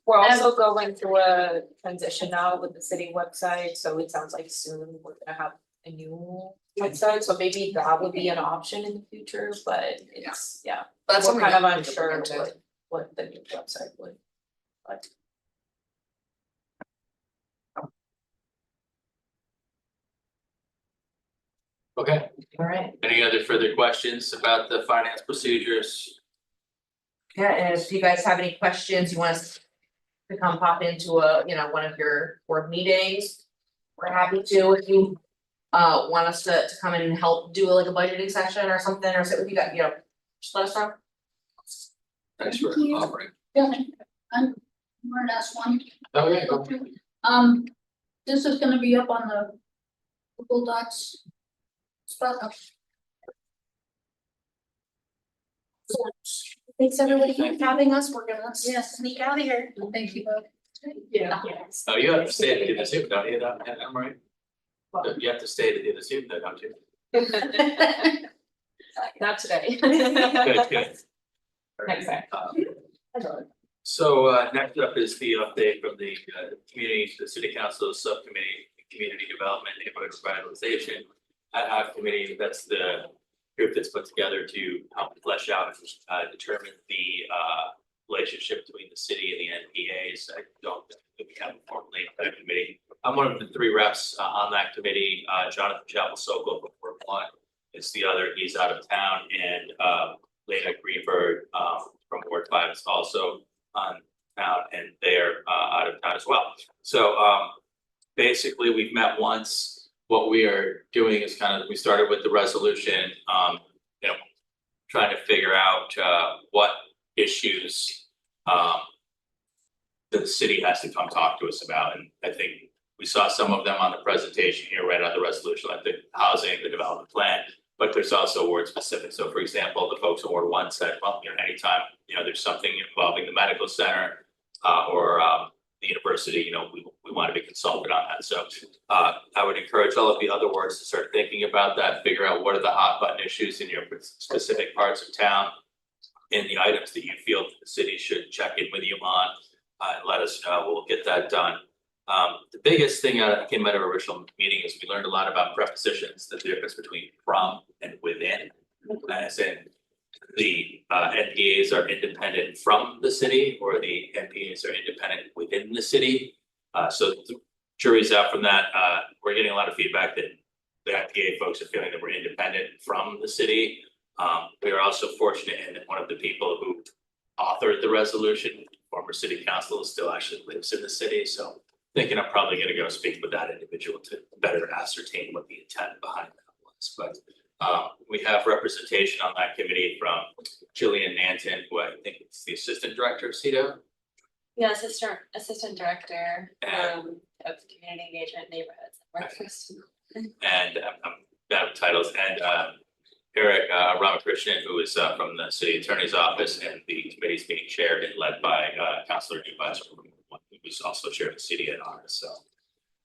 We're also going through a transition now with the city website, so it sounds like soon we're gonna have a new website, so maybe that would be an option in the future, but it's, yeah. But that's We're something kind of that we could look unsure into. what the new website would, like. okay, Alright, any other further questions about the finance procedures? yeah, and if you guys have any questions, you want us to come pop into one of your board meetings, we're happy to, if you want us to come in and help do like a budgeting session or something, or sit with you guys, just let us know. Thanks for Thank you. offering. Yeah, I'm more last one. Oh, yeah, go. This is gonna be up on the Google Docs. Spot up. Thanks everybody for having us. We're gonna sneak out of here. Thank you both. Yeah. Oh, you have to stay to do the Zoom, don't you, I'm right? You have to stay to do the Zoom, though, don't you? Not today. Good, good. Next time. So next up is the update from the the city council subcommittee, community development, neighborhood revitalization. Ad hoc committee, that's the group that's put together to help flesh out and determine the relationship between the city and the NPAs. I don't think we have a formal name for that committee. I'm one of the 3 reps on that committee. Jonathan Chapel Sokol from Ward 1 is the other. He's out of town, and Lena Greenberg from Ward 5 is also on town, and they're out of town as well. So basically, we've met once. What we are doing is we started with the resolution, trying to figure out what issues the city has to come talk to us about. And I think we saw some of them on the presentation here, right on the resolution, like the housing, the development plan, but there's also ward specific. So for example, the folks in Ward 1 said, well, anytime, there's something involving the medical center or the university, we want to be consulted on that. So I would encourage all of the other wards to start thinking about that, figure out what are the hot button issues in your specific parts of town and the items that you feel the city should check in with you on, and let us know. We'll get that done. The biggest thing that came out of our original meeting is we learned a lot about prepositions, the difference between from and within. As in the NPAs are independent from the city, or the NPAs are independent within the city. So the jury's out from that. We're getting a lot of feedback that the NPA folks are feeling that we're independent from the city. We are also fortunate in that one of the people who authored the resolution, former city council, still actually lives in the city. So thinking I'm probably gonna go speak with that individual to better ascertain what the intent behind that was. But we have representation on that committee from Jillian Nanton, who I think is the assistant director of CEDO. Yeah, assistant director And- of community engagement, neighborhoods and workforce. And bad titles, and Eric Ramakrishnan, who is from the city attorney's office, and the committee's being chaired and led by Councilor Newbus, who's also chair of the city at ours. So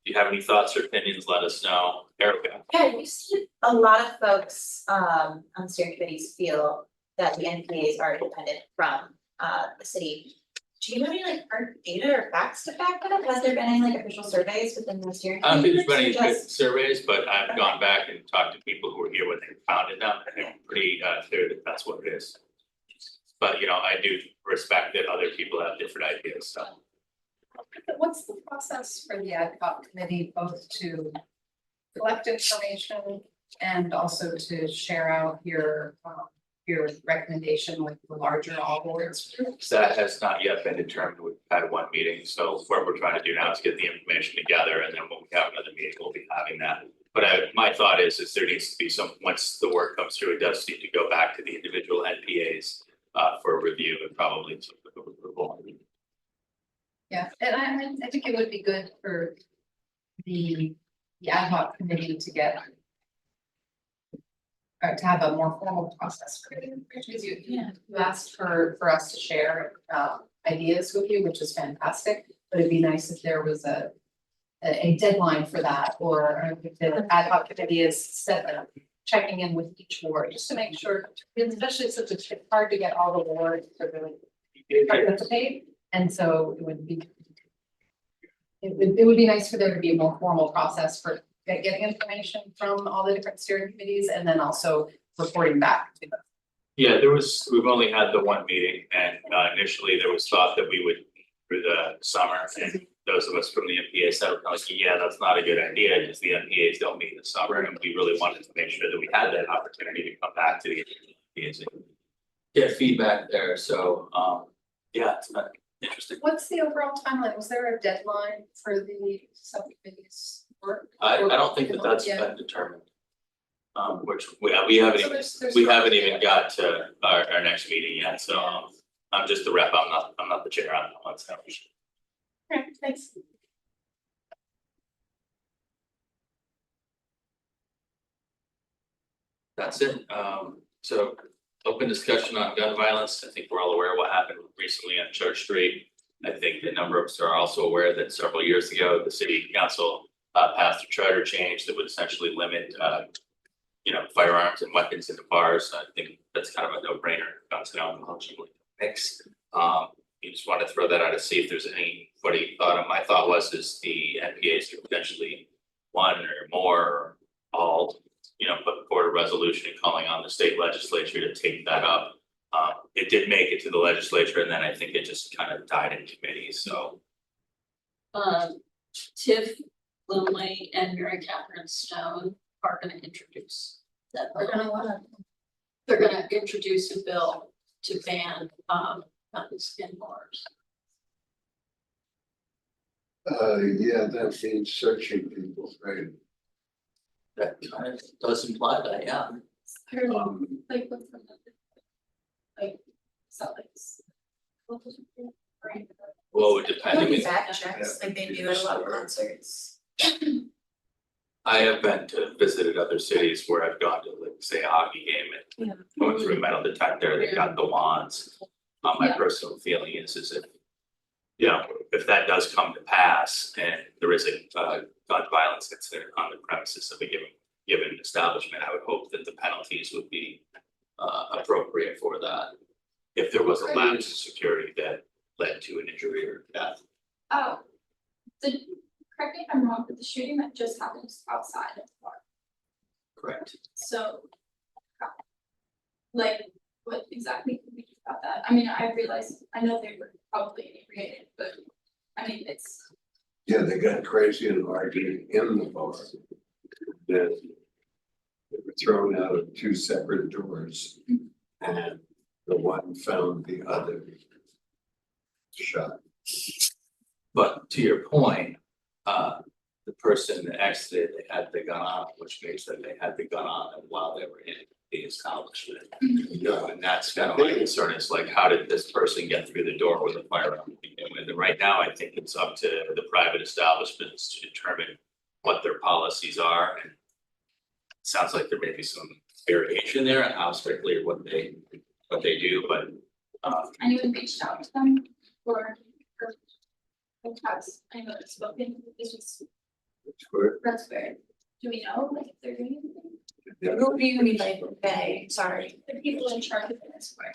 if you have any thoughts or opinions, let us know. Erica. Yeah, we've seen a lot of folks on steering committees feel that the NPAs are independent from the city. Do you have any like hard data or facts to back that up? Has there been any like official surveys within the steering I don't think committee? there's been any Or good just- surveys, but I've gone back and talked to people who were here when they founded them, and they're pretty clear that that's what it is. But, you know, I do respect that other people have different ideas, so. What's the process for the ad hoc committee, both to collect information and also to share out your recommendation with the larger all boards? That has not yet been determined. We've had one meeting, so what we're trying to do now is get the information together, and then when we have another meeting, we'll be having that. But my thought is there needs to be some, once the work comes through, it does need to go back to the individual NPAs for review and probably some approval. Yeah, and I think it would be good for the ad hoc committee to get to have a more formal process for it, because you asked for us to share ideas with you, which is fantastic, but it'd be nice if there was a deadline for that, or if the ad hoc committee is set checking in with each ward, just to make sure, especially since it's hard to get all the wards to really participate, and so it would be nice for there to be a more formal process for getting information from all the different steering committees, and then also reporting back to them. Yeah, we've only had the one meeting, and initially there was thought that we would through the summer, and those of us from the NPA said, like, yeah, that's not a good idea, because the NPAs don't meet in the summer, and we really wanted to make sure that we had that opportunity to come back to the NPAs and get feedback there, so, yeah, it's been interesting. What's the overall timeline? Was there a deadline for the subcommittees work? I don't think that that's Yeah. been determined. Which we haven't So even, there's we not- haven't even got to our next meeting yet, so I'm just the rep, I'm not the chair on that one, so. Okay, thanks. That's it, so open discussion on gun violence, I think we're all aware of what happened recently on Church Street. I think a number of us are also aware that several years ago, the city council passed a charter change that would essentially limit firearms and weapons into bars. I think that's kind of a no-brainer, guns and alcohol generally mix. You just want to throw that out to see if there's anybody thought of. My thought was the NPAs could potentially one or more or all, put forward a resolution calling on the state legislature to take that up. It did make it to the legislature, and then I think it just kind of died in committee, so. Tiff Lindley and Mary Catherine Stone are gonna introduce that. They're gonna introduce a bill to ban guns in bars. Yeah, that means searching people, right? That kind of does imply that, yeah. Like what's the like Celtics. Well, it depends. I mean, Back checks, like they do at a lot of concerts. I have been to visited other cities where I've gone to, like, say, a hockey game and going through a metal detector, they got the wands. My personal feeling is if that does come to pass and there is a gun violence incident on the premises of a given establishment, I would hope that the penalties would be appropriate for that. If there was a lapse in security that led to an injury or death. Oh, correct me if I'm wrong, but the shooting that just happened was outside of the bar. Correct. So, like, what exactly can we do about that? I mean, I realize, I know they were probably inebriated, but I mean, it's. Yeah, they got crazy and argued in the bar. Then they were thrown out of two separate doors, and the one found the other shot. But to your point, the person that exited, they had the gun on, which means that they had the gun on them while they were in the establishment. And that's kind of my concern, is like, how did this person get through the door with a firearm to begin with? And right now, I think it's up to the private establishments to determine what their policies are. And it sounds like there may be some variation there on how strictly or what they do, but Anyone reached out to them or has anyone spoken, this was, that's weird. Do we know, like, if they're doing anything? Who do you mean like they, sorry? The people in charge of this, where?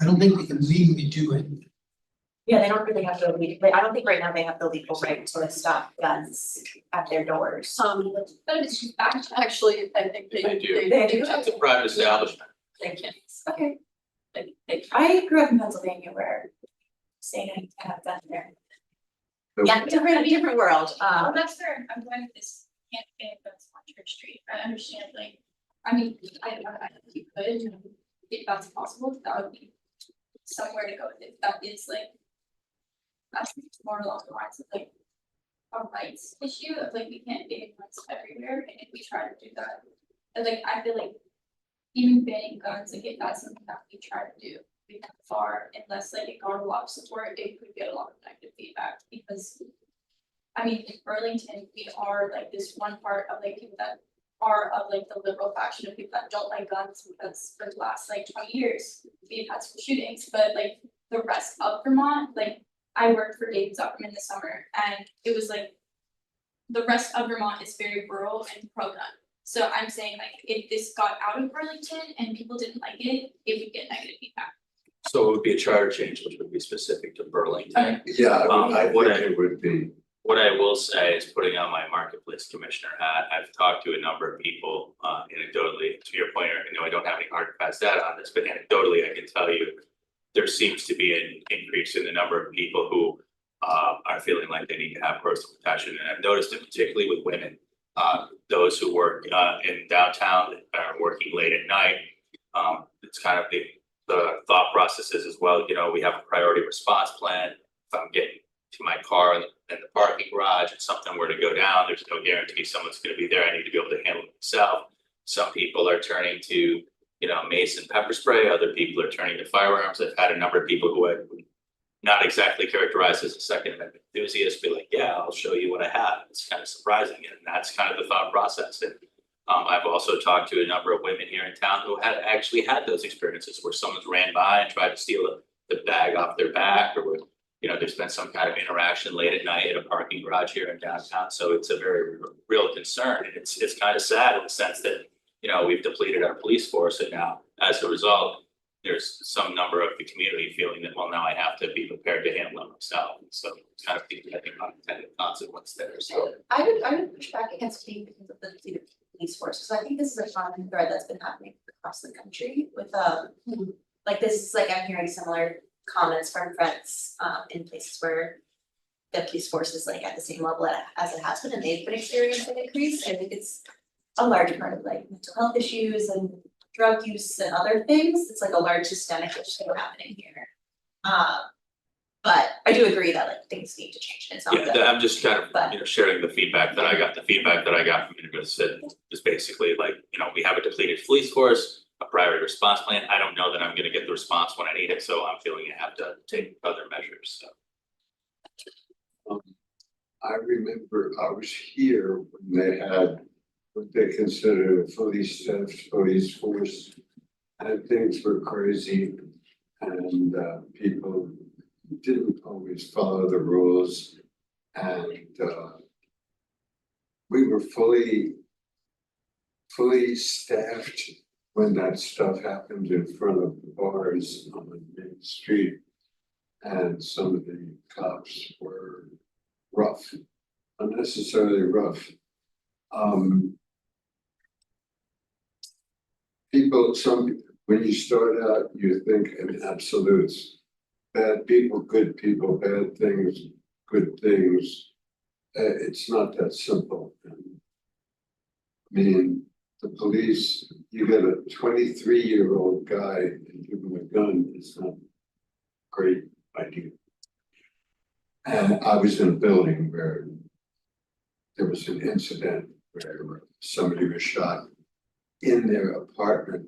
I don't think we can legally do it. Yeah, they don't really have the legal, I don't think right now they have the legal right to stop guns at their doors. But it's just back to. Actually, I think they they do. They do. It's a private establishment. they can. Okay, They I grew up in Pennsylvania where saying I have that there. Yeah, different world, Oh, that's fair, I'm glad this can't be, that's on Church Street, I understand, like, I mean, I think you could, if that's possible, that would be somewhere to go with it, that is like. That's more along the lines of like a rights issue of like, we can't ban guns everywhere, and if we try to do that, and like, I feel like. Even banning guns, like if that's something that we try to do, we come far, unless like it got a lot of support, it could get a lot of negative feedback, because. I mean, in Burlington, we are like this one part of like people that are of like the liberal faction of people that don't like guns, because for the last like 20 years, we've had school shootings, but like the rest of Vermont, like I worked for David Zuckerman this summer, and it was like. The rest of Vermont is very rural and pro-gun. So I'm saying like, if this got out of Burlington and people didn't like it would get negative feedback. So it would be a charter change, which would be specific to Burlington. Yeah, I what think it would be. What I will say is, putting on my marketplace commissioner hat, I've talked to a number of people, anecdotally, to your point, I know I don't have any hard and fast data on this, but anecdotally, I can tell you. There seems to be an increase in the number of people who are feeling like they need to have personal protection, and I've noticed it particularly with women. Those who work in downtown, are working late at night. It's kind of the thought processes as well, you know, we have a priority response plan. If I'm getting to my car in the parking garage and something were to go down, there's no guarantee someone's gonna be there. I need to be able to handle it myself. Some people are turning to, you know, mace and pepper spray. Other people are turning to firearms. I've had a number of people who I would not exactly characterized as a Second Amendment enthusiast be like, yeah, I'll show you what I have. It's kind of surprising, and that's kind of the thought process. And I've also talked to a number of women here in town who had actually had those experiences where someone's ran by and tried to steal the bag off their back, or you know, there's been some kind of interaction late at night at a parking garage here in downtown. So it's a very real concern, and it's kind of sad in the sense that, you know, we've depleted our police force, and now as a result, there's some number of the community feeling that, well, now I have to be prepared to handle it myself. And so it's kind of the, I think, unintended consequence there. So I would push back against being because of the depleted police force, because I think this is a common thread that's been happening across the country with like this is like, I'm hearing similar comments from friends in places where the police force is like at the same level as it has been, and they've been experiencing an increase. I think it's a large part of like mental health issues and drug use and other things. It's like a large systemic issue happening here. But I do agree that like things need to change, and it's not good. yeah, I'm just kind of, you know, sharing the feedback that I got. The feedback that I got from university is basically like, you know, we have a depleted police force, a priority response plan. I don't know that I'm gonna get the response when I need it, so I'm feeling I have to take other measures, so. I remember I was here when they had what they considered a fully staffed police force, and things were crazy, and people didn't always follow the rules, and we were fully staffed when that stuff happened in front of the bars on the main street, and some of the cops were rough, unnecessarily rough. When you start out, you think in absolutes, bad people, good people, bad things, good things. It's not that simple. I mean, the police, you get a 23-year-old guy and give him a gun, it's not a great idea. And I was in a building where there was an incident where somebody was shot in their apartment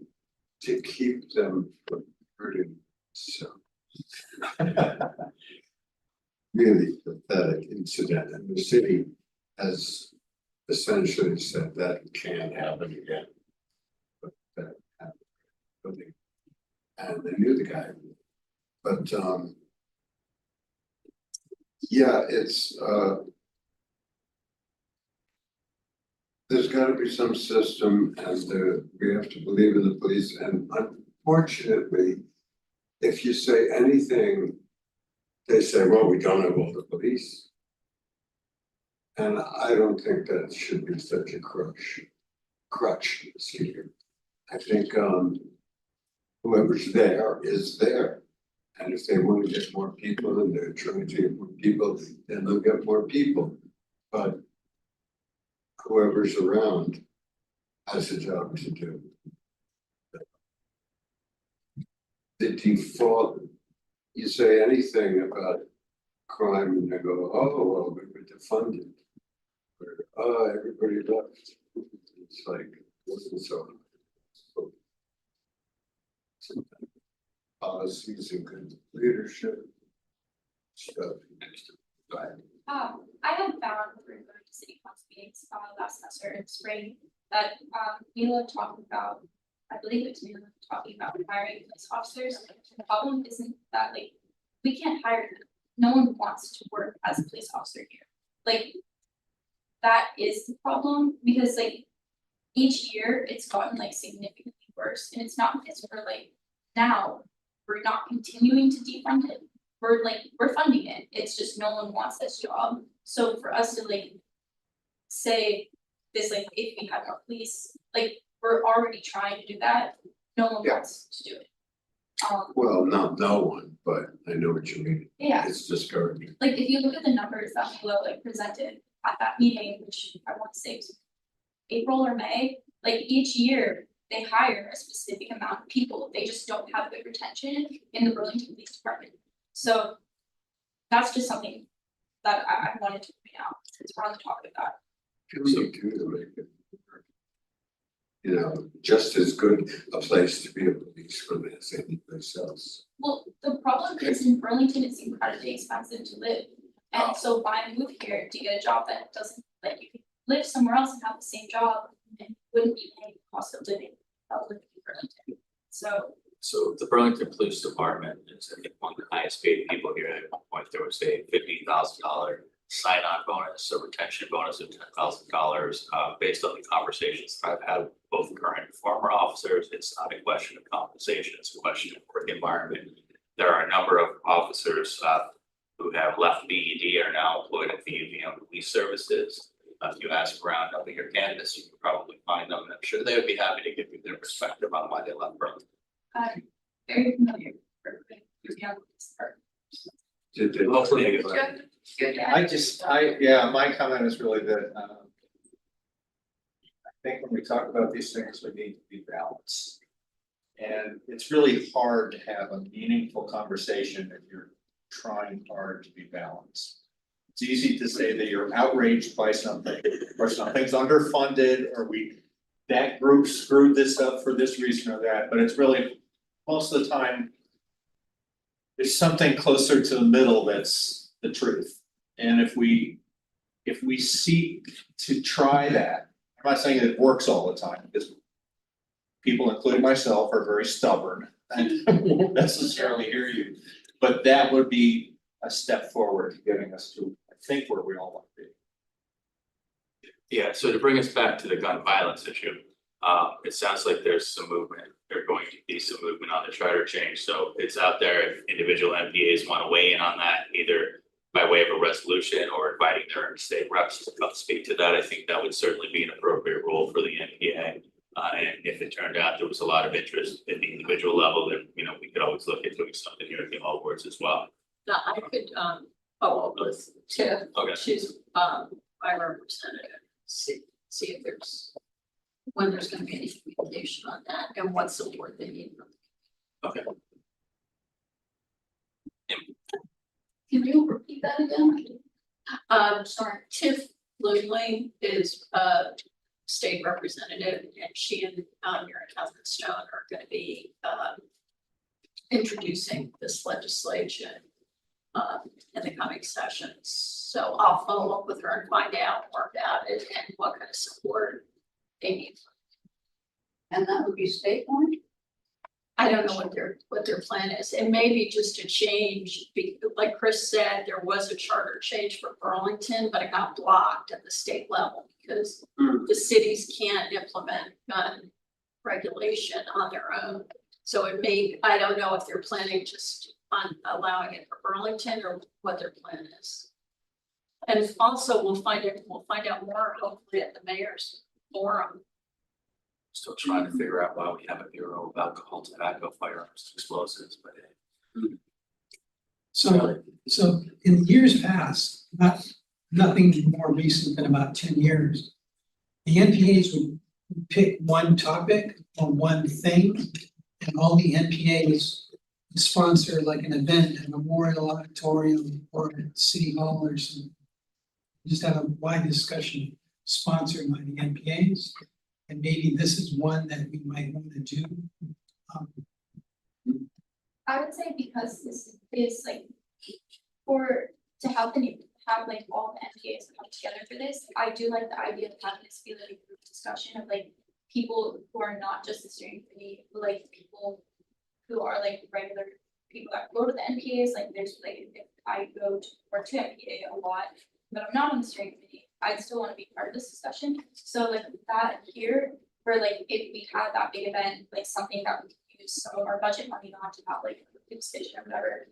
to keep them from hurting. So really pathetic incident, and the city has essentially said that can't happen again. But that happened. And they knew the guy. But yeah, it's there's gotta be some system, and we have to believe in the police, and unfortunately, if you say anything, they say, well, we don't have all the police. And I don't think that should be such a crutch, excuse me. I think whoever's there is there. And if they want to get more people and they're trying to get more people, then they'll get more people. But whoever's around has a job to do. The default, you say anything about crime and they go, oh, well, we were defunded. Or, oh, everybody left. It's like, it wasn't so. Sometimes policies and good leadership stuff. I have found through going to city council meetings last semester in spring that Mila talked about, I believe it's Mila talking about hiring police officers. The problem isn't that like we can't hire them. No one wants to work as a police officer here. Like that is the problem because like each year it's gotten like significantly worse, and it's not because we're like now we're not continuing to defund it. We're funding it. It's just no one wants this job. So for us to like say this, like if we had more police, like we're already trying to do that. No one wants to do it. Well, not no one, but I know what you mean. Yeah. It's discouraging. Like if you look at the numbers that Milo like presented at that meeting, which I want to say was April or May, like each year they hire a specific amount of people. They just don't have good retention in the Burlington Police Department. So that's just something that I wanted to point out since we're on the topic of that. So to make it, you know, just as good a place to be a policeman as any place else. Well, the problem is in Burlington, it's incredibly expensive to live. And so why move here to get a job that doesn't let you live somewhere else and have the same job and wouldn't be paying the cost of living in Burlington. So the Burlington Police Department is, I think, one of the highest paid people here. At one point, there was a $50,000 sign-on bonus, a retention bonus of $10,000, based on the conversations that I've had with both current and former officers. It's not a question of compensation, it's a question of work environment. There are a number of officers who have left BED are now employed at the police services. If you ask around other your candidates, you can probably find them. I'm sure they would be happy to give you their perspective on why they left Burlington. Very familiar with Did they? Hopefully, My comment is really that, I think when we talk about these things, we need to be balanced. And it's really hard to have a meaningful conversation if you're trying hard to be balanced. It's easy to say that you're outraged by something, or something's underfunded, or that group screwed this up for this reason or that, but it's really, most of the time, there's something closer to the middle that's the truth. And if we seek to try that, I'm not saying that it works all the time, because people, including myself, are very stubborn and won't necessarily hear you. But that would be a step forward to getting us to, I think, where we all want to be. Yeah, so to bring us back to the gun violence issue, it sounds like there's some movement. There's going to be some movement on the charter change. So it's out there if individual NPAs want to weigh in on that, either by way of a resolution or inviting their state reps to come speak to that. I think that would certainly be an appropriate role for the NPA. And if it turned out there was a lot of interest at the individual level, then, we could always look into doing something here at the All Wards as well. Now, I could, follow up with Tiff. Okay. She's, my representative, see if when there's gonna be any communication on that and what support they need from. Okay. Can you repeat that again? Sorry, Tiff Lumley is state representative, and she and Mary Catherine Stone are gonna be introducing this legislation in the coming sessions. So I'll follow up with her and find out more about it and what kind of support they need. And that would be statewide? I don't know what their plan is. It may be just a change, like Chris said, there was a charter change for Burlington, but it got blocked at the state level because the cities can't implement gun regulation on their own. So it may, I don't know if they're planning just on allowing it for Burlington or what their plan is. And also we'll find out more hopefully at the mayor's forum. Still trying to figure out why we have a bureau of alcohol, tobacco, firearms, explosives, but. So in years past, nothing more recent than about 10 years. The NPAs would pick one topic or one thing, and all the NPAs would sponsor like an event, a memorial auditorium or a city hall or something. Just have a wide discussion sponsored by the NPAs. And maybe this is one that we might want to do. I would say because this is like to help have like all the NPAs come together for this, I do like the idea of having this be like a group discussion of like people who are not just the steering committee, but like people who are like regular people that go to the NPAs. Like there's like if I go to NPA a lot, but I'm not on the steering committee, I'd still want to be part of this discussion. So like that here, where like if we had that big event, like something that we could use some of our budget money on to have like a food station or whatever,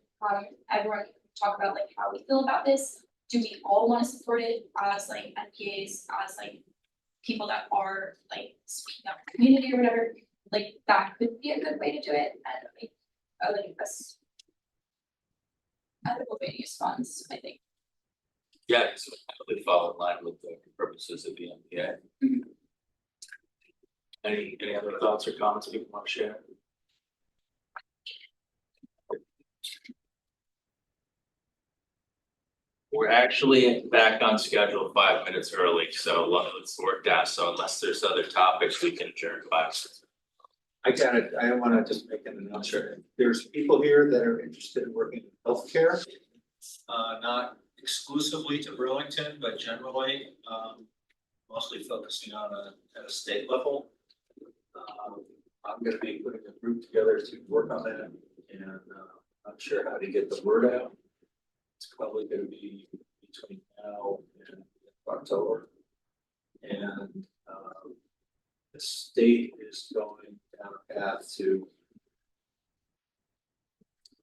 everyone can talk about like how we feel about this. Do we all want to support it as like NPAs, as like people that are like speaking up in the community or whatever? Like that could be a good way to do it, and like that's a good way to use funds, I think. Yeah, it's totally fall in line with the purposes of the NPA. Any other thoughts or comments people want to share? We're actually back on schedule 5 minutes early, so a lot of it's worked out. So unless there's other topics, we can adjourn 5 minutes. I got it. I want to just make an announcement. There's people here that are interested in working in healthcare. Not exclusively to Burlington, but generally, mostly focusing on at a state level. I'm gonna be putting a group together to work on that, and not sure how to get the word out. It's probably gonna be between now and October. And the state is going down a path to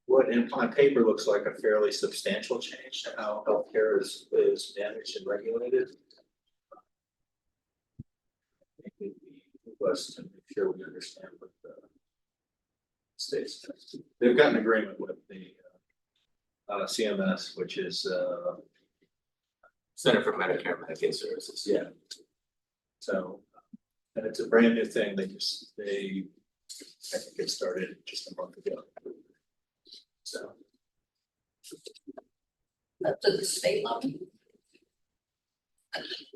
what on paper looks like a fairly substantial change to how healthcare is managed and regulated. I think it'd be us to make sure we understand what the state's doing. They've got an agreement with the CMS, which is Center for Medicare and Medicaid Services. yeah. So, and it's a brand new thing. I think it started just a month ago. So. That's at the state level.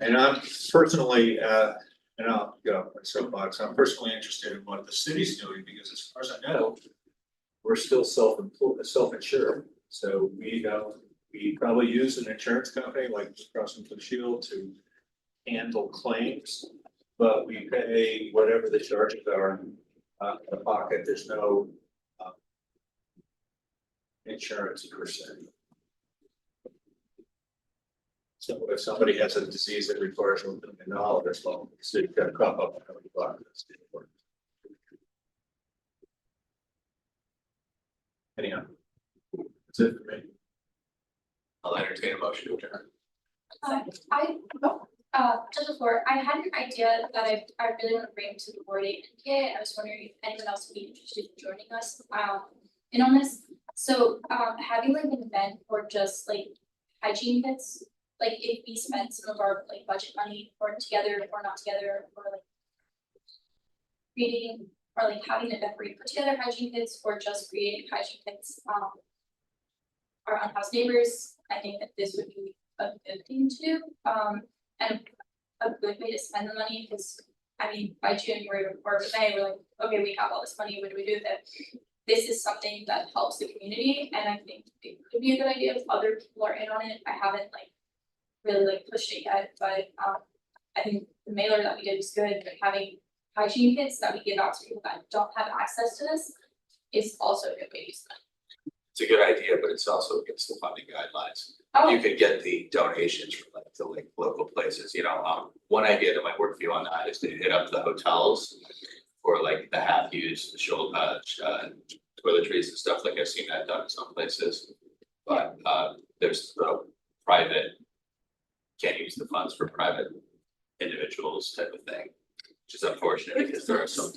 And I'm personally, and I'll get off my soapbox, I'm personally interested in what the city's doing, because as far as I know, we're still self-insured. So we probably use an insurance company like Crossing Blue Shield to handle claims, but we pay whatever the charges are out of the pocket. There's no insurance per se. So if somebody has a disease that requires $1 million, well, the city's got to cough up $1 million. Anyhow, that's it for me. I'll entertain a motion to adjourn. Just before, I had an idea that I really want to bring to the board NPA. I was wondering if anyone else would be interested in joining us in on this. So having like an event or just like hygiene kits, like if we spend some of our like budget money or together or not together, or like creating or like having an event where you put together hygiene kits or just creating hygiene kits our unhoused neighbors, I think that this would be a good thing to do. And a good way to spend the money, because I mean by January or May we're like, okay, we have all this money, what do we do with it? this is something that helps the community, and I think it could be a good idea if other people are in on it. I haven't like really like pushed it yet, but I think the mailer that we did was good, but having hygiene kits that we give out to people that don't have access to this is also a good way to use them. It's a good idea, but it's also against the funding guidelines. Oh. You could get the donations from like the like local places, one idea that might work for you on that is to hit up the hotels for like the half used, the shoulder, toiletries and stuff, like I've seen that done in some places. But there's the private, can't use the funds for private individuals type of thing, which is unfortunate because there are some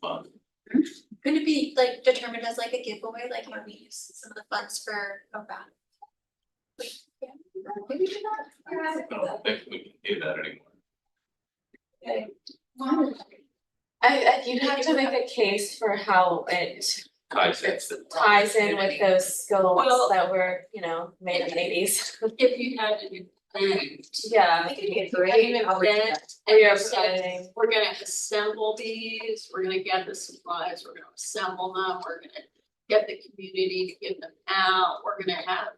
fun. Could it be like determined as like a giveaway, like how we use some of the funds for, Wait, yeah, can we do that? I don't think we can do that anymore. You'd have to make a case for how it Ties in with those goals Well- that were, made in the 80s. If you had an event, Yeah. I think it'd be a Have great an outreach. event where you're providing. we're gonna assemble these, we're gonna get the supplies, we're gonna assemble them, we're gonna get the community to give them out, we're gonna have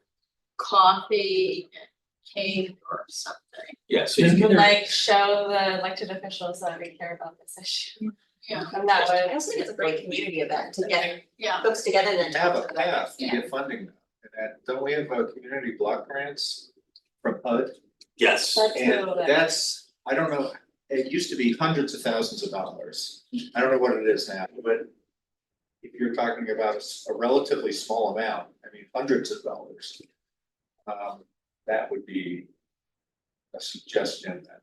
coffee and cake or something. Yeah, so you can, Like show the elected officials that we care about this issue. Yeah. And that I way. also think it's a great community event to get Yeah. folks together and then Have talk a about it. path to get funding now. And don't we have community block grants from HUD? yes, That's a And little bit. that's, I don't know, it used to be hundreds of thousands of dollars. I don't know what it is now, but if you're talking about a relatively small amount, I mean, hundreds of dollars. That would be a suggestion that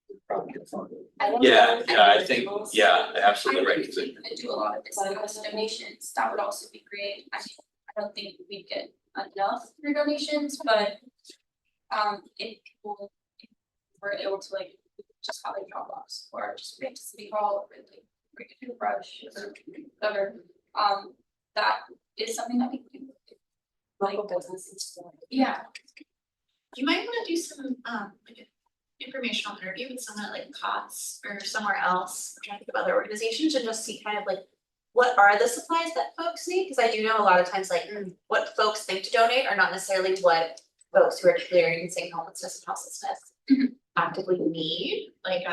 would probably get funded. I don't yeah, know if I any think, rules- absolutely right, 'cause I do a lot of business donations, that would also be great. I mean, I don't think we'd get enough through donations, but if people were able to like just have a drop box or just bring to City Hall or like bring a toothbrush or whatever, that is something that we can do. Local businesses. Yeah. You might wanna do some like an informational interview with someone at like COTS or somewhere else, I'm trying to think of other organizations, and just see kind of like what are the supplies that folks need, cause I do know a lot of times like what folks think to donate are not necessarily what folks who are experiencing homelessness and houselessness actively need, like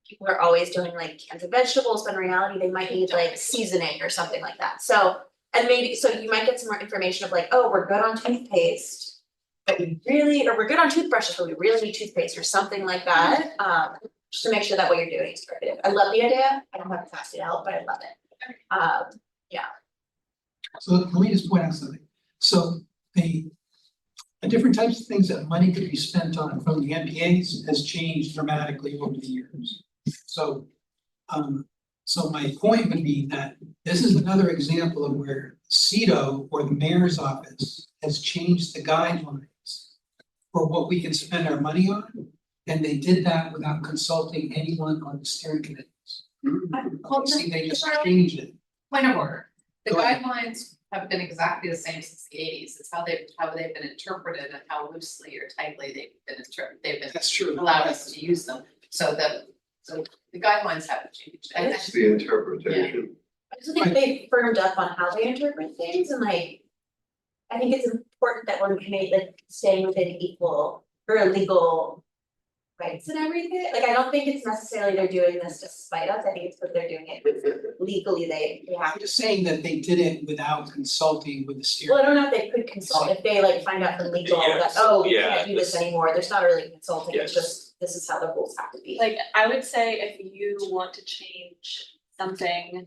people are always doing like cans of vegetables, but in reality they might need like seasoning or something like that, so. And maybe, so you might get some more information of like, oh, we're good on toothpaste, but or we're good on toothbrushes, but we really need toothpaste or something like that. Just to make sure that what you're doing is targeted. I love the idea. I don't have capacity to help, but I love it. So let me just point out something. So the different types of things that money could be spent on from the NPAs has changed dramatically over the years. So my point would be that this is another example of where CEDO or the mayor's office has changed the guidelines for what we can spend our money on, and they did that without consulting anyone on the steering committees. See, they just changed it. Point of order, the Go ahead. guidelines have been exactly the same since the 80s. It's how they've been interpreted and how loosely or tightly they've been That's true. allowed us to use them, so the guidelines haven't changed. And It's the interpretation. I just think they firmed up on how they interpret things, and like, I think it's important that we're staying within equal or legal rights and everything. Like, I don't think it's necessarily they're doing this to spite us. I think it's because they're doing it legally. They have I'm to. just saying that they did it without consulting with the steering. Well, I don't know if they could consult, if they like find out from legal that, Yes, oh, we yeah, can't do this this- anymore, there's not really consulting, it's Yes. just, this is how the rules have to be. Like, I would say if you want to change something.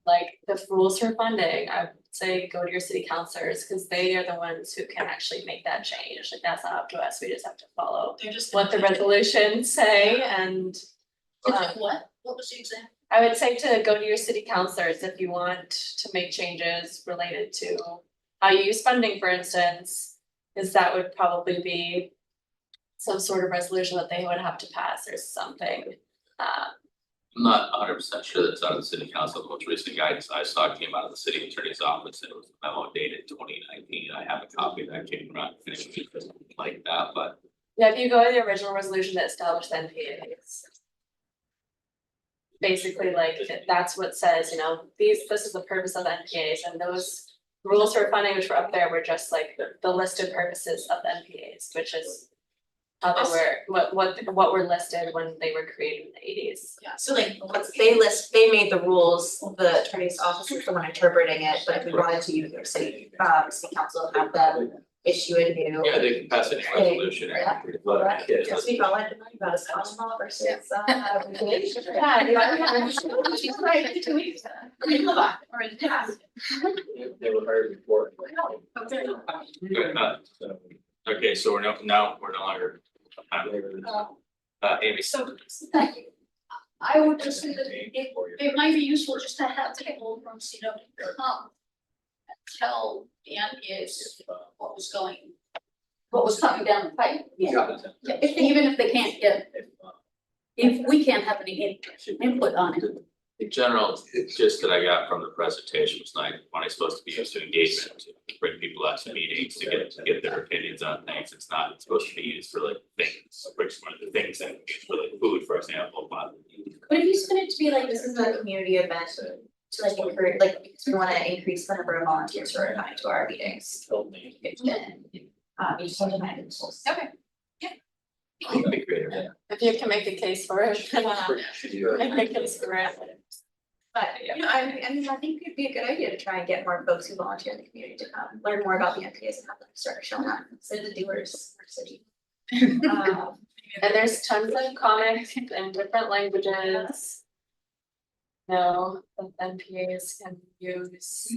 Like the rules for funding, I would say go to your city councilors, cause they are the ones who can actually make that change, like that's not up to us, we just have to follow. They're just. What the resolutions say and. What was the example? I would say to go to your city councilors if you want to make changes related to how you use funding, for instance. Cause that would probably be some sort of resolution that they would have to pass or something. I'm not 100% sure that's out of the city council. The most recent guidance I saw came out of the city attorney's office, and it was a memo dated 2019. I have a copy that came around like that, but Yeah, if you go to the original resolution that established the NPA, basically like, that's what says, you know, this is the purpose of NPAs, and those rules for funding which were up there were just like the listed purposes of NPAs, which is how they were, what were listed when they were created in the eighties. Yeah, so like, once they made the rules, the attorney's office is the one interpreting it, but if we wanted to use their city council, have them issue a new. Yeah, they can pass any resolution. Yeah. Yes, we call it about a Scotch law versus regulation. She's right, 2 weeks. Or in past. They were hired before. Okay. Good, okay, so we're no longer. Amy. So, thank you. I would just say that it might be useful just to have people from CW come and tell the NPAs what was coming down the pipe. Yeah. Even if they can't get, if we can't have any input on it. In general, it's just that I got from the presentation was like, when it's supposed to be used to engagement, to bring people out to meetings, to get their opinions on things. It's not supposed to be used for like things, which one of the things that for like food, for example, but. But if you spin it to be like, this is a community event to like encourage, like, because we wanna increase the number of volunteers who are coming to our meetings. You just have to find it. Okay. It'd be great, yeah. If you can make a case for it, make a case for it. But, you know, I mean, I think it'd be a good idea to try and get more folks who volunteer in the community to come, learn more about the NPAs and have them start showing up, instead of the doers, our city. And there's tons of comics in different languages. You know, that NPAs can use,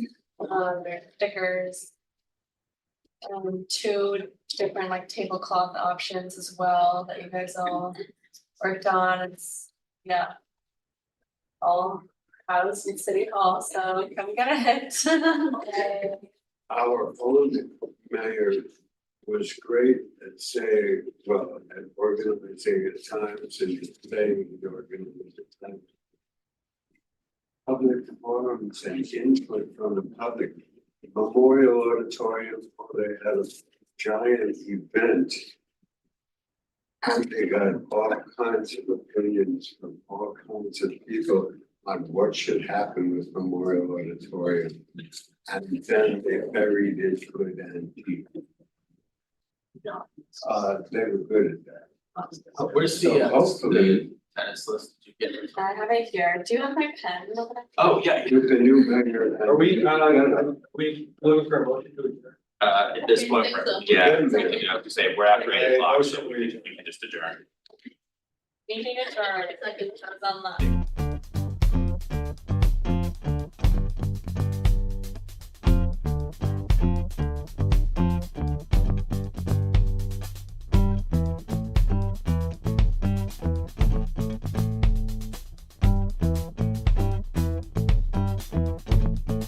their stickers. 2 different like tablecloth options as well that you guys all worked on. It's, yeah. All housed in City Hall, so come get it. Our own mayor was great at saying, well, at organizing at times and saying the organization times. Public forums and input from the public. Memorial Auditorium, they had a giant event. And they got all kinds of opinions from all kinds of people on what should happen with Memorial Auditorium. And then they buried it good and deep. They were good at that. Where's So hopefully, tennis list? Did you get it? I have it here. Do you have my pen? Oh, yeah. with the new mayor. Are we looking for a motion to adjourn? At this point, yeah, you have to say, we're after 8 o'clock, so Motion, we can just adjourn. Meeting adjourned. It's like it turns on the.